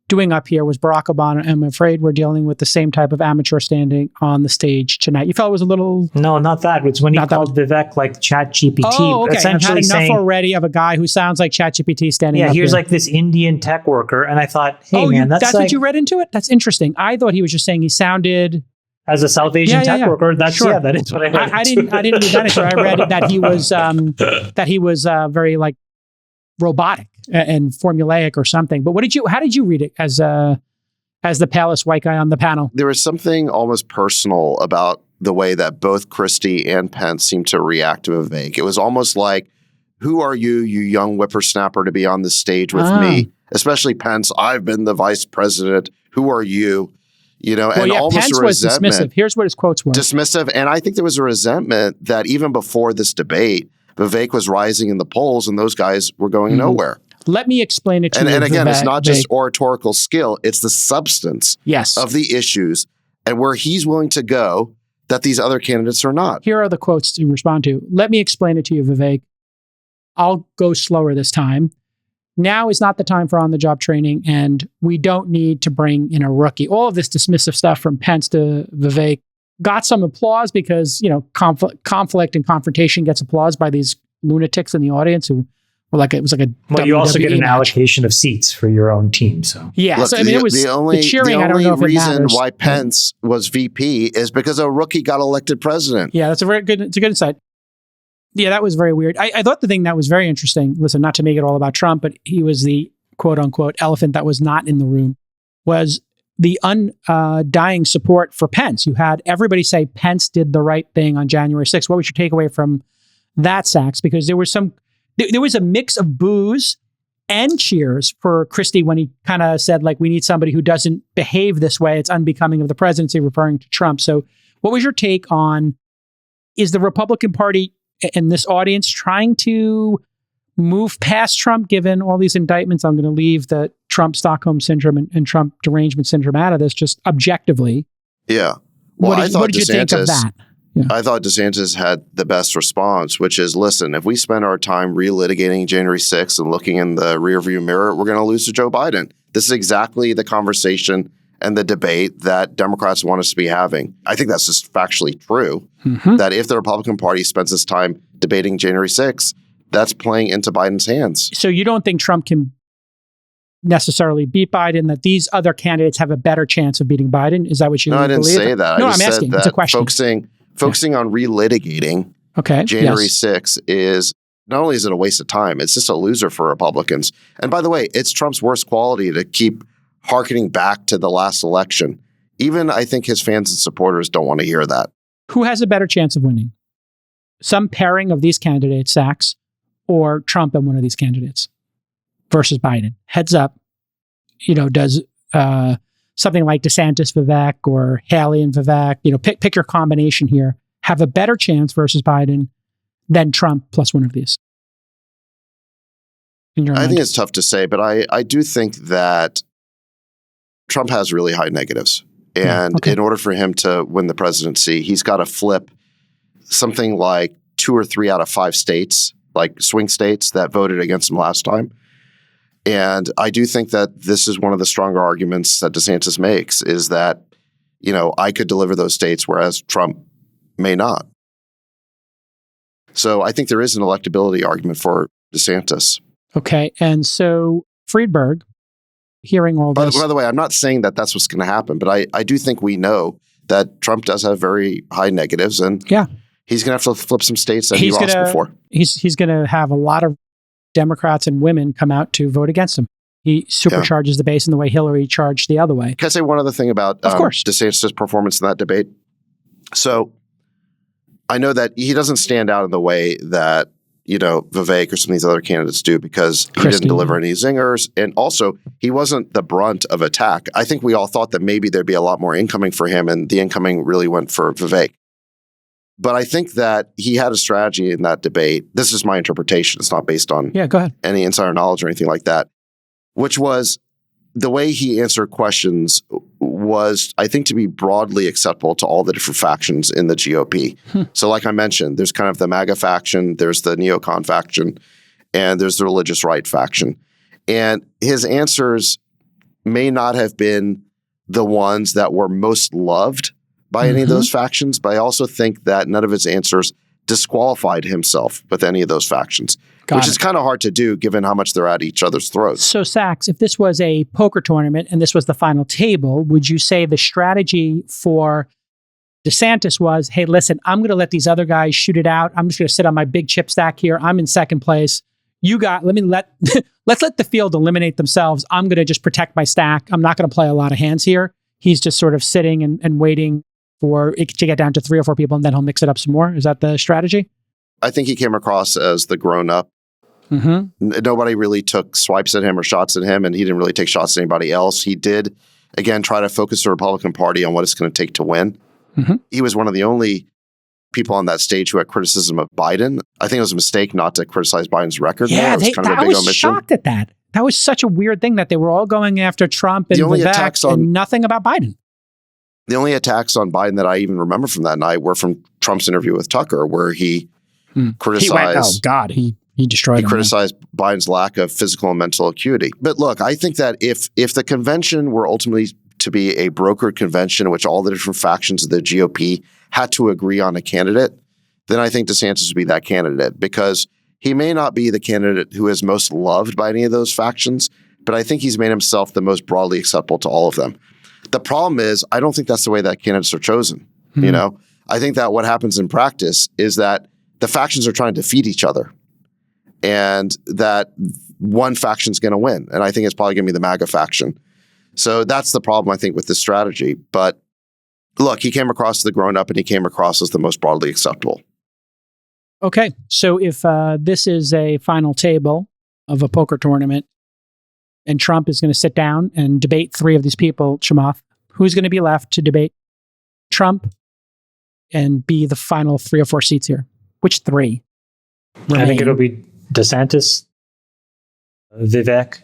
doing up here?" was Barack Obama. I'm afraid we're dealing with the same type of amateur standing on the stage tonight. You felt it was a little... No, not that. It's when he called Vivek like ChatGPT. Oh, okay. Essentially I've had enough already of a guy who sounds like ChatGPT standing up here's here. like this Indian tech worker. And I thought, hey, man, that's what you read into it? That's interesting. I thought he was just saying he sounded... As a South Asian tech worker, that is what I read. I didn't read that into it. I read that he was very like robotic and formulaic or something. But how did you read it as the palest white guy on the panel? There was something almost personal about the way that both Christie and Pence seemed to react to Vivek. It was almost like, who are you young whippersnapper, to be on the stage with me? Especially Pence. I've been the vice president. Who are you? And almost Pence a was resentment. dismissive. Here's what his quotes were. Dismissive. And I think there was a resentment that even before this debate, Vivek was rising in the polls and those guys were going nowhere. Let me explain it to you. And again, it's not just Vivek. oratorical skill, it's the substance of the issues and where he's willing to go that these other candidates are not. Here are the quotes to respond to. Let me explain it to you, Vivek. I'll go slower this time. Now is not the time for on-the-job training, and we don't need to bring in a rookie. All of this dismissive stuff from Pence to Vivek got some applause because, conflict and confrontation gets applause by these lunatics in the audience who were like, it was like a Well, WWE you also get an match. allocation of seats for your own team. So yeah, Look, so I mean, it was the only cheering. I don't know if it reason matters. why Pence was VP is because a rookie got elected president. Yeah, it's a good insight. Yeah, that was very weird. I thought the thing that was very interesting, listen, not to make it all about Trump, but he was the quote unquote elephant that was not in the room, was the undying support for Pence. You had everybody say Pence did the right thing on January 6th. What was your takeaway from that, Sachs? Because there was a mix of boos and cheers for Christie when he kind of said, like, we need somebody who doesn't behave this way. It's unbecoming of the presidency, referring to Trump. So what was your take on, is the Republican Party and this audience trying to move past Trump, given all these indictments? I'm going to leave the Trump Stockholm syndrome and Trump derangement syndrome out of this, just objectively. Yeah. Well, what did you think of that? Yeah. I thought DeSantis had the best response, which is, listen, if we spend our time relitigating January 6th and looking in the rearview mirror, we're going to lose to Joe Biden. This is exactly the conversation and the debate that Democrats want us to be having. I think that's just factually true, that if the Republican Party spends its time debating January 6th, that's playing into Biden's hands. So you don't think Trump can necessarily beat Biden, that these other candidates have a better chance of beating Biden? Is that what you No, I believe? didn't say that. No, I just I'm said asking. that It's a question. focusing on relitigating January 6th is not only is it a waste of time, it's just a loser for Republicans. And by the way, it's Trump's worst quality to keep hearkening back to the last election. Even I think his fans and supporters don't want to hear that. Who has a better chance of winning? Some pairing of these candidates, Sachs, or Trump and one of these candidates versus Biden? Heads up, does something like DeSantis Vivek or Haley and Vivek, pick your combination here, have a better chance versus Biden than Trump plus one of these? I think it's tough to say, but I do think that Trump has really high negatives. And in order for him to win the presidency, he's got to flip something like 2 or 3 out of 5 states, like swing states that voted against him last time. And I do think that this is one of the stronger arguments that DeSantis makes is that, I could deliver those states, whereas Trump may not. So I think there is an electability argument for DeSantis. Okay. And so Friedberg, hearing all this. By the way, I'm not saying that that's what's going to happen, but I do think we know that Trump does have very high negatives, and he's going to have to flip some states that he lost before. He's going to have a lot of Democrats and women come out to vote against him. He supercharges the base in the way Hillary charged the other way. Can I say one other thing about DeSantis' performance in that debate? So I know that he doesn't stand out in the way that Vivek or some of these other candidates do because he didn't deliver any zingers. And also, he wasn't the brunt of attack. I think we all thought that maybe there'd be a lot more incoming for him, and the incoming really went for Vivek. But I think that he had a strategy in that debate. This is my interpretation. It's not based on go ahead. Any insider knowledge or anything like that, which was the way he answered questions was, I think, to be broadly acceptable to all the different factions in the GOP. So like I mentioned, there's kind of the MAGA faction, there's the neocon faction, and there's the religious right faction. And his answers may not have been the ones that were most loved by any of those factions, but I also think that none of his answers disqualified himself with any of those factions, which is kind of hard to do given how much they're at each other's throats. So, Sachs, if this was a poker tournament and this was the final table, would you say the strategy for DeSantis was, hey, listen, I'm going to let these other guys shoot it out. I'm just going to sit on my big chip stack here. I'm in second place. Let's let the field eliminate themselves. I'm going to just protect my stack. I'm not going to play a lot of hands here. He's just sort of sitting and waiting for it to get down to 3 or 4 people, and then he'll mix it up some more. Is that the strategy? I think he came across as the grown-up. Nobody really took swipes at him or shots at him, and he didn't really take shots at anybody else. He did, again, try to focus the Republican Party on what it's going to take to win. He was one of the only people on that stage who had criticism of Biden. I think it was a mistake not to criticize Biden's record. Yeah, I was shocked at that. That was such a weird thing that they were all going after Trump and Vivek and nothing about Biden. The only attacks on Biden that I even remember from that night were from Trump's interview with Tucker, where he criticized. He destroyed him. He criticized Biden's lack of physical and mental acuity. But look, I think that if the convention were ultimately to be a brokered convention in which all the different factions of the GOP had to agree on a candidate, then I think DeSantis would be that candidate, because he may not be the candidate who is most loved by any of those factions, but I think he's made himself the most broadly acceptable to all of them. The problem is, I don't think that's the way that candidates are chosen. I think that what happens in practice is that the factions are trying to defeat each other, and that one faction is going to win. And I think it's probably going to be the MAGA faction. So that's the problem, I think, with this strategy. But look, he came across as the grown up, and he came across as the most broadly acceptable. Okay. So if this is a final table of a poker tournament, and Trump is going to sit down and debate 3 of these people, Chamath, who's going to be left to debate Trump and be the final 3 or 4 seats here? Which 3 remain? I think it'll be DeSantis, Vivek,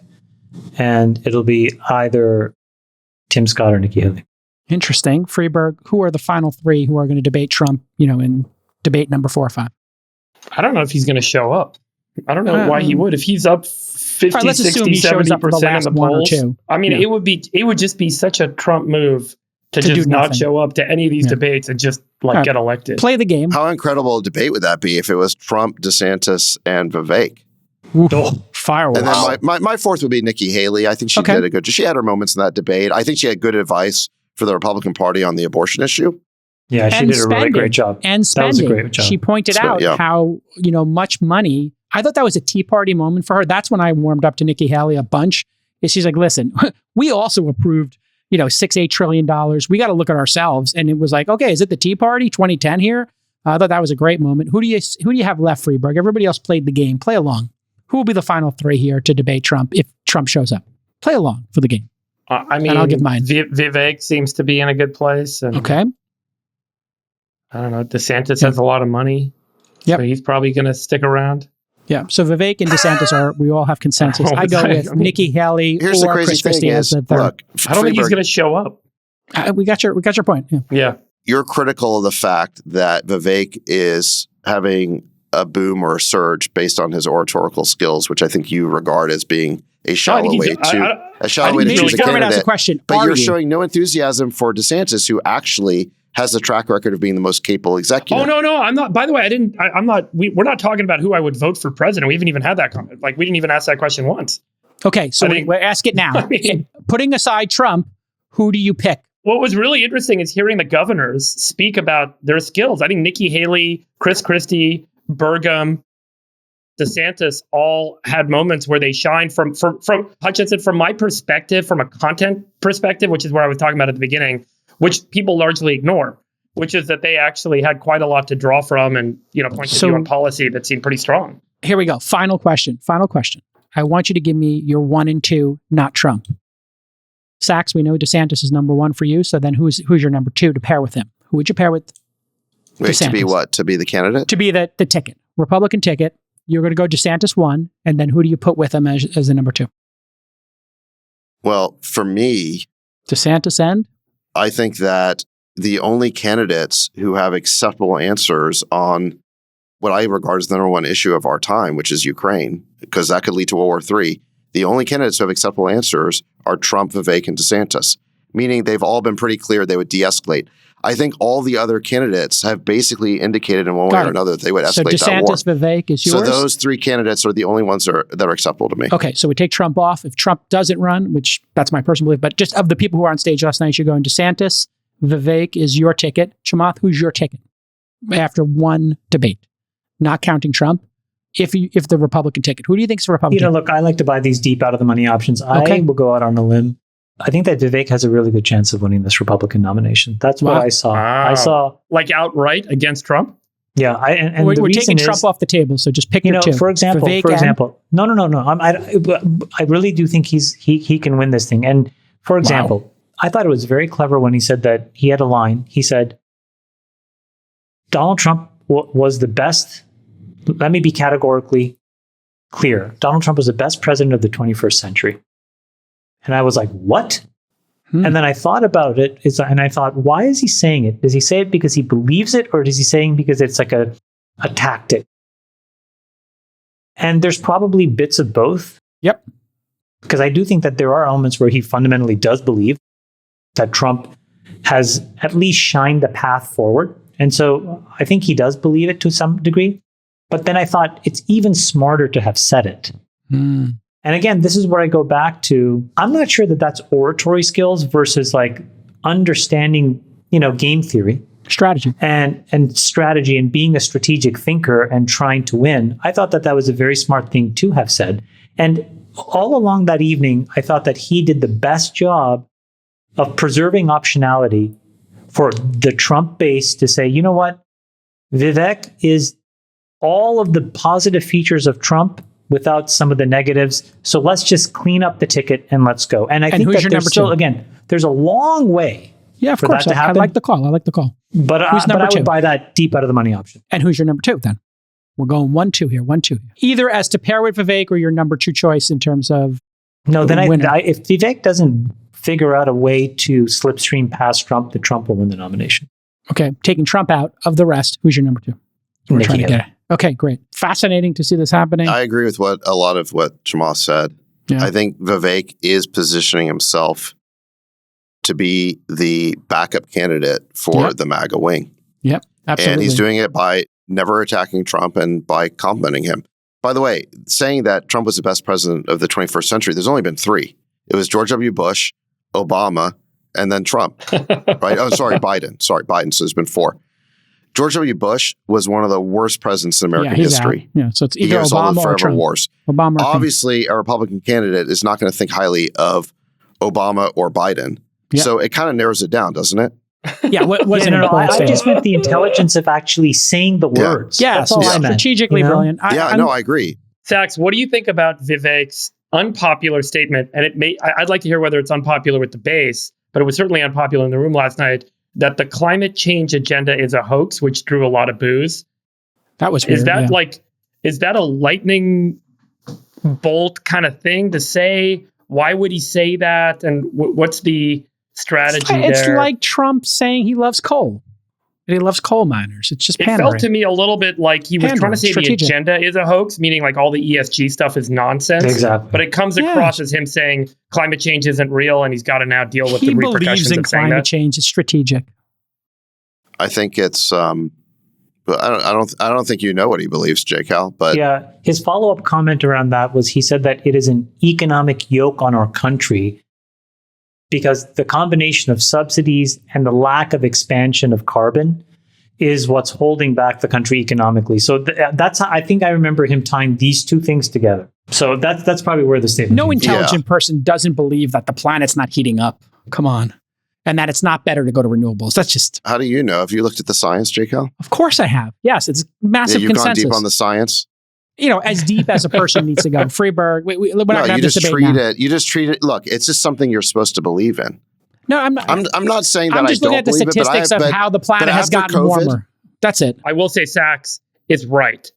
and it'll be either Tim Scott or Nikki Haley. Interesting. Friedberg, who are the final 3 who are going to debate Trump, in debate number 4 or 5? I don't know if he's going to show up. I don't know why he would. If he's up 50, right, let's 60, 70% in the polls. I mean, it would just be such a Trump move to just not show up to any of these debates and just get elected. Play the game. How incredible a debate would that be if it was Trump, DeSantis, and Vivek? Firewall. And then my fourth would be Nikki Haley. I think she did a good job. She had her moments in that debate. I think she had good advice for the Republican Party on the abortion issue. Yeah, she did a really great job. And spending. That was a great job. She pointed out how, much money. I thought that was a Tea Party moment for her. That's when I warmed up to Nikki Haley a bunch. Is she's like, listen, we also approved, $6-8 trillion. We got to look at ourselves. And it was like, okay, is it the Tea Party 2010 here? I thought that was a great moment. Who do you have left, Friedberg? Everybody else played the game. Play along. Who will be the final three here to debate Trump if Trump shows up? Play along for the game. And I'll give mine. Vivek seems to be in a good place. And okay. I don't know. DeSantis has a lot of money. Yep. So he's probably going to stick around. Yeah. So Vivek and DeSantis we all have consensus. I go with Nikki Haley here's or the crazy Chris Christie thing as the third. Look, I don't think he's going to show up. We got your point. Yeah. You're critical of the fact that Vivek is having a boom or a surge based on his oratorical skills, which I think you regard as being a shallow way to choose a candidate. Question, but you're showing no enthusiasm for DeSantis, who actually has a track record of being the most capable executive. Oh, no, I'm not. By the way, I'm not. We're not talking about who I would vote for president. We haven't even had that comment. Like, we didn't even ask that question once. Okay, so we'll ask it now. Putting aside Trump, who do you pick? What was really interesting is hearing the governors speak about their skills. I think Nikki Haley, Chris Christie, Burgum, DeSantis all had moments where they shined from Hutchinson, from my perspective, from a content perspective, which is where I was talking about at the beginning, which people largely ignore, which is that they actually had quite a lot to draw from and, points of view on policy that seemed pretty strong. Here we go. Final question. I want you to give me your 1 and 2, not Trump. Sachs, we know DeSantis is number 1 for you. So then who's your number 2 to pair with him? Who would you pair with? Wait, DeSantis? to be what? To be the candidate? To be the ticket. Republican ticket. You're going to go DeSantis 1, and then who do you put with him as the number 2? Well, for me, DeSantis and? I think that the only candidates who have acceptable answers on what I regard as the number 1 issue of our time, which is Ukraine, because that could lead to World War III, the only candidates who have acceptable answers are Trump, Vivek, and DeSantis, meaning they've all been pretty clear they would de-escalate. I think all the other candidates have basically indicated in one way or another that they would escalate that war. So DeSantis, Vivek is yours? So those 3 candidates are the only ones that are acceptable to me. Okay, so we take Trump off. If Trump doesn't run, which that's my personal belief, but just of the people who were on stage last night, you're going DeSantis, Vivek is your ticket. Chamath, who's your ticket? After 1 debate, not counting Trump. If the Republican ticket, who do you think is the Republican ticket? Look, I like to buy these deep out of the money options. I will go out on a limb. I think that Vivek has a really good chance of winning this Republican nomination. That's what I saw. Wow. I saw outright against Trump. Yeah, and we're taking Trump off the table. So just pick your 2. For example, no. I really do think he can win this thing. And for example, I thought it was very clever when he said that he had a line. He said, Donald Trump was the best. Let me be categorically clear. Donald Trump was the best president of the 21st century. And I was like, what? And then I thought about it, and I thought, why is he saying it? Does he say it because he believes it, or does he saying because it's like a tactic? And there's probably bits of both. Yep. Because I do think that there are elements where he fundamentally does believe that Trump has at least shined the path forward. And so I think he does believe it to some degree. But then I thought it's even smarter to have said it. And again, this is where I go back to, I'm not sure that that's oratory skills versus like understanding, game theory. Strategy. And strategy and being a strategic thinker and trying to win. I thought that was a very smart thing to have said. And all along that evening, I thought that he did the best job of preserving optionality for the Trump base to say, you know what? Vivek is all of the positive features of Trump without some of the negatives. So let's just clean up the ticket and let's go. And I think who's that your there's number still, 2? again, there's a long way of for course. that to happen. I like the call. But I would buy that deep out of the money option. And who's your number 2 then? We're going 1-2 here, 1-2. Either as to pair with Vivek or your number 2 choice in terms of No, then if Vivek doesn't figure out a way to slipstream past Trump, then Trump will win the nomination. Okay, taking Trump out of the rest, who's your number 2? We're trying to get it. Okay, great. Fascinating to see this happening. I agree with a lot of what Chamath said. Yeah. I think Vivek is positioning himself to be the backup candidate for the MAGA wing. Yep, absolutely. And he's doing it by never attacking Trump and by complimenting him. By the way, saying that Trump was the best president of the 21st century, there's only been 3. It was George W. Bush, Obama, and then Trump, right? Oh, sorry, Biden. Sorry, Biden. So there's been 4. George W. Bush was one of the worst presidents in American history. Yeah, so it's either He gives all Obama the or forever Trump. wars. Obama or Obviously, a Republican candidate is not going to think highly of Obama or Biden. Yeah. So it kind of narrows it down, doesn't it? Yeah, what was Yeah, an no, I important just statement. meant the intelligence of actually saying the Yeah. words. Yes, That's all I meant. strategically You know? brilliant. I agree. Sachs, what do you think about Vivek's unpopular statement? And I'd like to hear whether it's unpopular with the base, but it was certainly unpopular in the room last night, that the climate change agenda is a hoax, which drew a lot of boos. That was weird. Is that yeah. is that a lightning bolt kind of thing to say? Why would he say that? And what's the strategy It's there? like Trump saying he loves coal. And he loves coal miners. It's just It pandering. felt to me a little bit like he was trying Pandering, to say strategic. the agenda is a hoax, meaning like all the ESG stuff is nonsense. Exactly. But it comes across as him saying climate change isn't real and he's got to now deal with He the believes repercussions in of saying climate that. change. It's strategic. I think it's. But I don't think you know what he believes, J. Cal. But Yeah, his follow-up comment around that was he said that it is an economic yoke on our country because the combination of subsidies and the lack of expansion of carbon is what's holding back the country economically. So that's how, I think I remember him tying these two things together. So that's probably where the statement No came from. intelligent person doesn't believe that the planet's not heating up. Come on. And that it's not better to go to renewables. That's just, how do you know? Have you looked at the science, J. Cal? of course I have. Yes, it's Yeah, massive you've gone consensus. deep on the science. As deep as a person needs to go. Friedberg, we're not going to No, have you this just debate treat now. it. You just treat it. Look, it's just something you're supposed to believe in. No, I'm not. I'm not saying that I'm I just don't looking at the believe it, but statistics of how the planet has after gotten COVID, warmer. That's it. I will say Sachs is right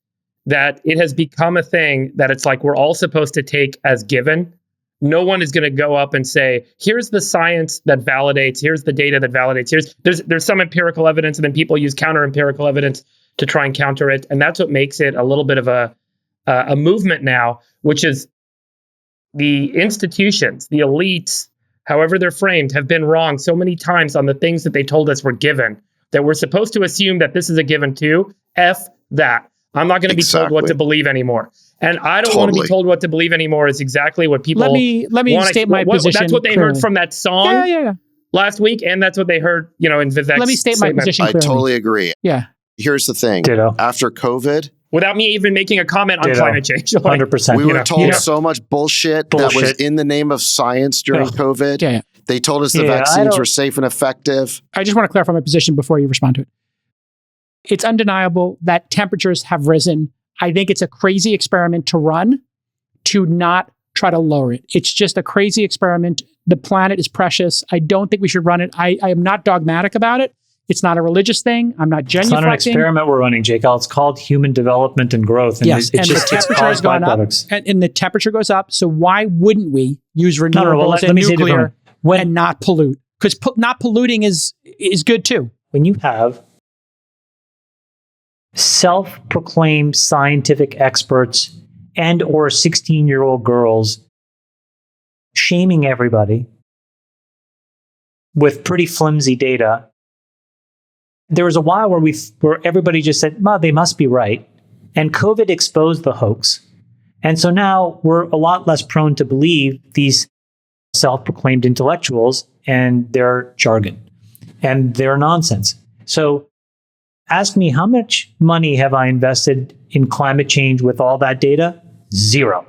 that it has become a thing that it's like we're all supposed to take as given. No one is going to go up and say, here's the science that validates, here's the data that validates, there's some empirical evidence, and then people use counter empirical evidence to try and counter it. And that's what makes it a little bit of a movement now, which is the institutions, the elites, however they're framed, have been wrong so many times on the things that they told us were given, that we're supposed to assume that this is a given too. F that. I'm not going to be told what to believe anymore. And I don't want to be told what to believe anymore is exactly what people Let me state my position. That's what they clearly. heard from that song last week, and that's what they heard, in Vivek's Let me state my statement. position I clearly. totally agree. Yeah. Here's the thing. Ditto. After COVID, Without me even making a comment on Ditto. climate change. 100%. we were told so much bullshit that was Bullshit. in the name of science during COVID. Yeah. They told us the Yeah, I vaccines don't- were safe and effective. I just want to clarify my position before you respond to it. It's undeniable that temperatures have risen. I think it's a crazy experiment to run to not try to lower it. It's just a crazy experiment. The planet is precious. I don't think we should run it. I am not dogmatic about it. It's not a religious thing. I'm not It's not an genuflecting. experiment we're running, Jake. It's called human development and growth. And Yes, it's and just the it's temperature has caused by gone up, products. and the temperature goes up. So why wouldn't we use renewables well, let and me say it nuclear differently. and not pollute? Because not polluting is good too. When you have self-proclaimed scientific experts and or 16-year-old girls shaming everybody with pretty flimsy data, there was a while where everybody just said, "Ma, they must be right," and COVID exposed the hoax, and so now we're a lot less prone to believe these self-proclaimed intellectuals and their jargon and their nonsense. So ask me, how much money have I invested in climate change with all that data? 0.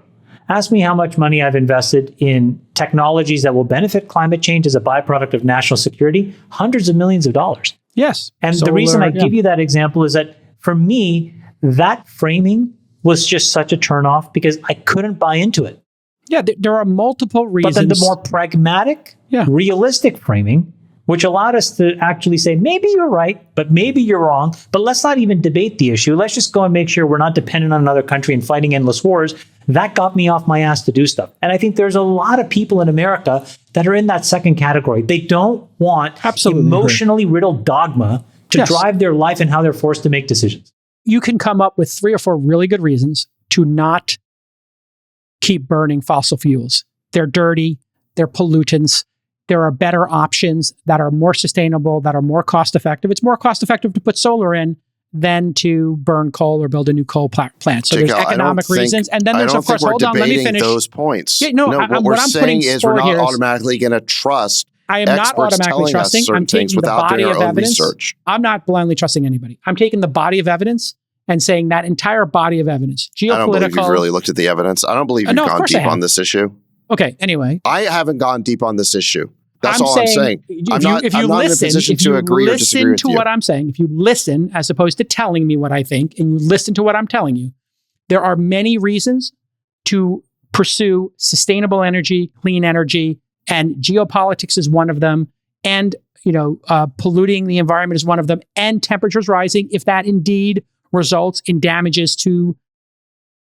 Ask me how much money I've invested in technologies that will benefit climate change as a byproduct of national security. Hundreds of millions of dollars. Yes. And the reason I give you that example is that for me, that framing was just such a turnoff because I couldn't buy into it. Yeah, there are multiple reasons. But then the more pragmatic, realistic framing, which allowed us to actually say, maybe you're right, but maybe you're wrong, but let's not even debate the issue. Let's just go and make sure we're not dependent on another country and fighting endless wars. That got me off my ass to do stuff. And I think there's a lot of people in America that are in that second category. They don't want emotionally riddled dogma to drive their life and how they're forced to make decisions. You can come up with 3 or 4 really good reasons to not keep burning fossil fuels. They're dirty, they're pollutants. There are better options that are more sustainable, that are more cost effective. It's more cost effective to put solar in than to burn coal or build a new coal plant. So Jacob, there's economic reasons. And then there's, of course, hold on, let me finish. Those points. Yeah, no, what we're saying is we're not automatically going to trust I am not automatically trusting. I'm taking the body of evidence. Research. I'm not blindly trusting anybody. I'm taking the body of evidence and saying that entire body of evidence, geopolitical. I don't believe you've really looked at the evidence. I don't believe you've gone deep on this issue. Okay, anyway. I haven't gone deep on this issue. That's all I'm saying. I'm not in a position to agree or disagree with you. Listen to what I'm saying. If you listen, as opposed to telling me what I think, and you listen to what I'm telling you, there are many reasons to pursue sustainable energy, clean energy, and geopolitics is one of them. And, polluting the environment is one of them. And temperatures rising, if that indeed results in damages to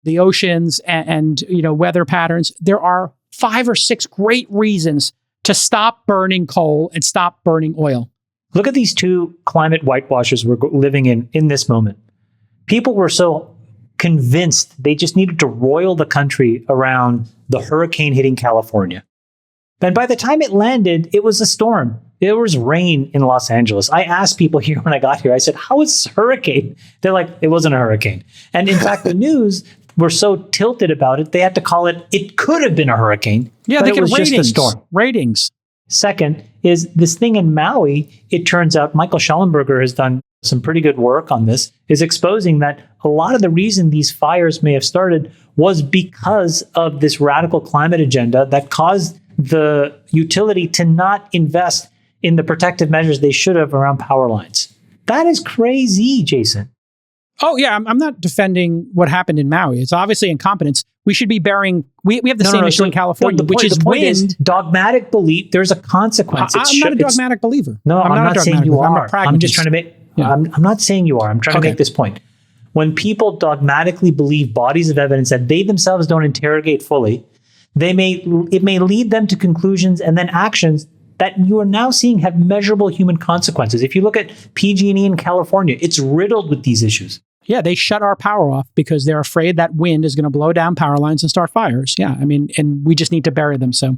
the oceans and weather patterns. There are 5 or 6 great reasons to stop burning coal and stop burning oil. Look at these 2 climate whitewashers we're living in this moment. People were so convinced they just needed to roil the country around the hurricane hitting California. And by the time it landed, it was a storm. There was rain in Los Angeles. I asked people here when I got here, I said, how is this a hurricane? They're like, it wasn't a hurricane. And in fact, the news were so tilted about it, they had to call it could have been a hurricane. Yeah, but it was just a storm. Ratings. Second is this thing in Maui, it turns out Michael Schellenberger has done some pretty good work on this, is exposing that a lot of the reason these fires may have started was because of this radical climate agenda that caused the utility to not invest in the protective measures they should have around power lines. That is crazy, Jason. Oh, yeah. I'm not defending what happened in Maui. It's obviously incompetence. We should be bearing... We have the same issue in California, which is wind. Is dogmatic belief. There's a consequence. I'm not a dogmatic believer. No, I'm not saying you are. I'm just trying to make... Yeah. I'm not saying you are. I'm trying to make this point. When people dogmatically believe bodies of evidence that they themselves don't interrogate fully, it may lead them to conclusions and then actions that you are now seeing have measurable human consequences. If you look at PG&E in California, it's riddled with these issues. Yeah, they shut our power off because they're afraid that wind is going to blow down power lines and start fires. Yeah, I mean, and we just need to bury them. So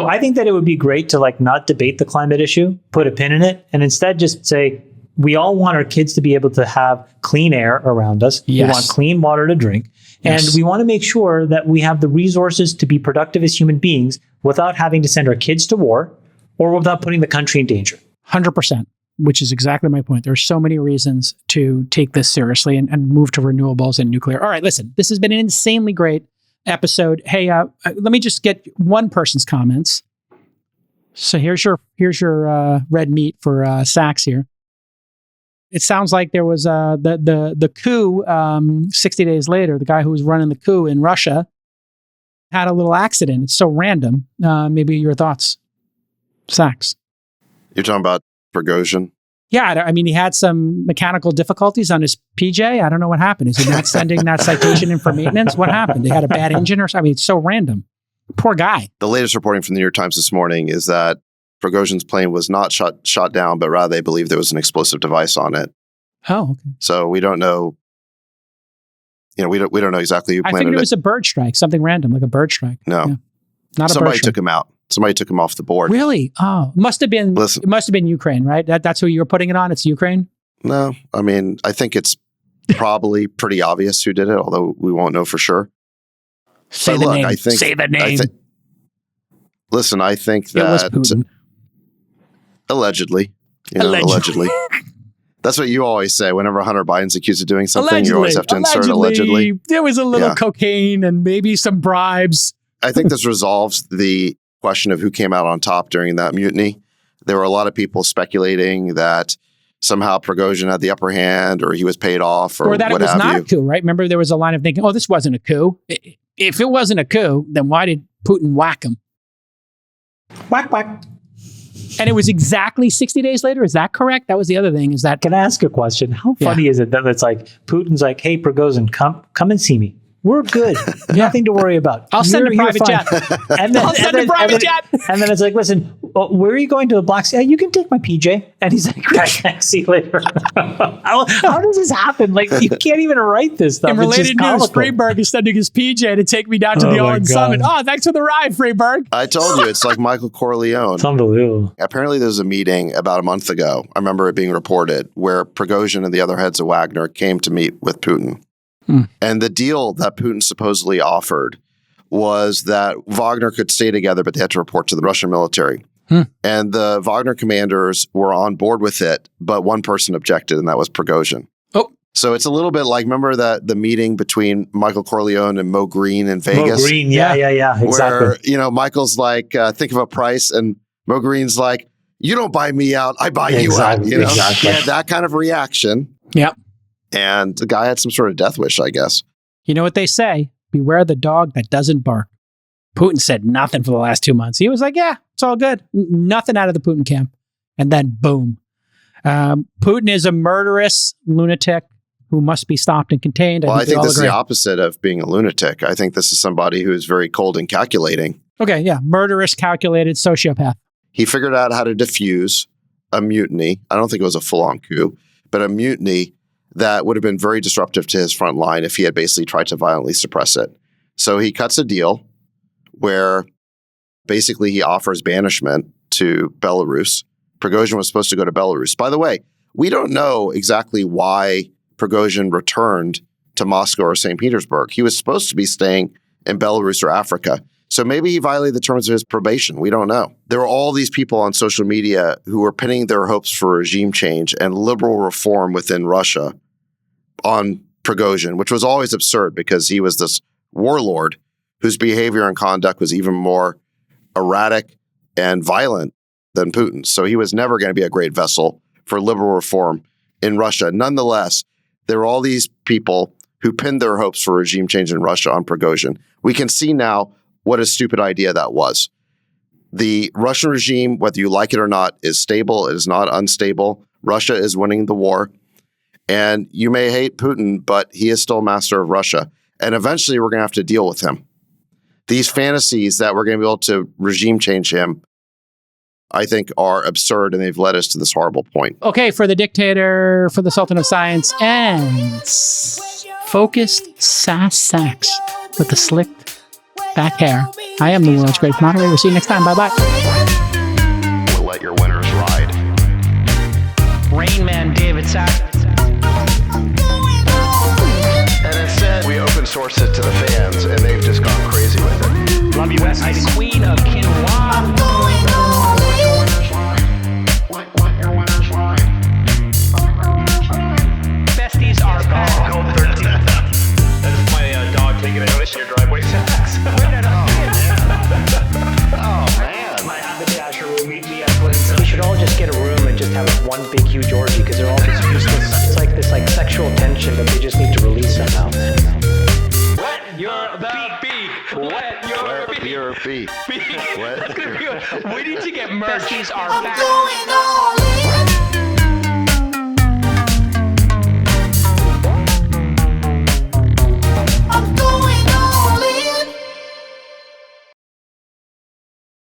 I think that it would be great to not debate the climate issue, put a pin in it, and instead just say, we all want our kids to be able to have clean air around us. Yes. We want clean water to drink. Yes. And we want to make sure that we have the resources to be productive as human beings without having to send our kids to war or without putting the country in danger. 100%, which is exactly my point. There are so many reasons to take this seriously and move to renewables and nuclear. All right, listen, this has been an insanely great episode. Hey, let me just get one person's comments. So here's your red meat for Sachs here. It sounds like there was the coup 60 days later. The guy who was running the coup in Russia had a little accident. It's so random. Maybe your thoughts, Sachs. You're talking about Prigozhin? Yeah, I mean, he had some mechanical difficulties on his PJ. I don't know what happened. Is he not sending that citation in for maintenance? What happened? They had a bad engine or something? I mean, it's so random. Poor guy. The latest reporting from the New York Times this morning is that Prigozhin's plane was not shot down, but rather they believe there was an explosive device on it. Oh, okay. So we don't know. We don't know exactly who planted it. I figured it was a bird strike, something random, like a bird strike. No, yeah. Not a somebody bird strike. took him out. Somebody took him off the board. Really? Oh, it must have been Ukraine, right? That's who you were putting it on. It's Ukraine. No, I mean, I think it's probably pretty obvious who did it, although we won't know for sure. Say the name. Say the name. Listen, I think that it was Putin. Allegedly. That's what you always say whenever Hunter Biden's accused of doing something. You always have to insert allegedly. There was a little cocaine and maybe some bribes. I think this resolves the question of who came out on top during that mutiny. There were a lot of people speculating that somehow Prigozhin had the upper hand or he was paid off or that what it was have not you. a coup, right? Remember there was a line of thinking, oh, this wasn't a coup. If it wasn't a coup, then why did Putin whack him? Whack, whack. And it was exactly 60 days later. Is that correct? That was the other thing. Is that? Can I ask a question? How funny is it that it's like Putin's like, hey, Prigozhin, come and see me. We're good. Nothing to worry about. I'll send a You're private fine." jet. And then, I'll send a private jet. And then it's like, listen, where are you going to the Black Sea? "Yeah, you can take my PJ." And he's like, "Right, see you later." How does this happen? Like, you can't even write this stuff. In It's just related news, comical. Friedberg is sending his PJ to take me down to the Oh my Owen God. Summit. Oh, thanks for the ride, Friedberg. I told you, it's like Michael Corleone. It's unbelievable. Apparently, there was a meeting about a month ago. I remember it being reported where Prigozhin and the other heads of Wagner came to meet with Putin. And the deal that Putin supposedly offered was that Wagner could stay together, but they had to report to the Russian military. And the Wagner commanders were on board with it, but one person objected, and that was Prigozhin. Oh. So it's a little bit like, remember that the meeting between Michael Corleone and Mo Green in Vegas? Mo Green, yeah, exactly. Where, Michael's like, think of a price, and Mo Green's like, you don't buy me out, I buy you out. Exactly. Yeah, that kind of reaction. Yep. And the guy had some sort of death wish, I guess. You know what they say? Beware the dog that doesn't bark. Putin said nothing for the last 2 months. He was like, yeah, it's all good. Nothing out of the Putin camp. And then boom. Putin is a murderous lunatic who must be stopped and contained. Well, I think we all this is agree. the opposite of being a lunatic. I think this is somebody who is very cold and calculating. Okay, yeah. Murderous, calculated sociopath. He figured out how to diffuse a mutiny. I don't think it was a full-on coup, but a mutiny that would have been very disruptive to his front line if he had basically tried to violently suppress it. So he cuts a deal where basically he offers banishment to Belarus. Prigozhin was supposed to go to Belarus. By the way, we don't know exactly why Prigozhin returned to Moscow or St. Petersburg. He was supposed to be staying in Belarus or Africa. So maybe he violated the terms of his probation. We don't know. There were all these people on social media who were pinning their hopes for regime change and liberal reform within Russia on Prigozhin, which was always absurd because he was this warlord whose behavior and conduct was even more erratic and violent than Putin's. So he was never going to be a great vessel for liberal reform in Russia. Nonetheless, there were all these people who pinned their hopes for regime change in Russia on Prigozhin. We can see now what a stupid idea that was. The Russian regime, whether you like it or not, is stable. It is not unstable. Russia is winning the war. And you may hate Putin, but he is still master of Russia. And eventually we're going to have to deal with him. These fantasies that we're going to be able to regime change him, I think, are absurd, and they've led us to this horrible point. Okay, for the dictator, for the Sultan of Science, and focused sass sacks with the slicked back hair. I am the world's greatest moderator. See you next time. Bye-bye. We'll let your winners ride. Rain Man David Sack. And instead, we open source it to the fans, and they've just gone crazy with it. Love you, Bestie. Queen of Quinoa. Besties are back. Gold 13. That's my dog taking a notice in your driveway. My haberdasher will meet me at Clinton. We should all just get a room and just have one big huge orgy because they're all just useless. It's like this sexual tension that they just need to release somehow. Wet your beak. Wet your beak. Beak. That's gonna be we need to get merch. Besties are I'm back. going all in.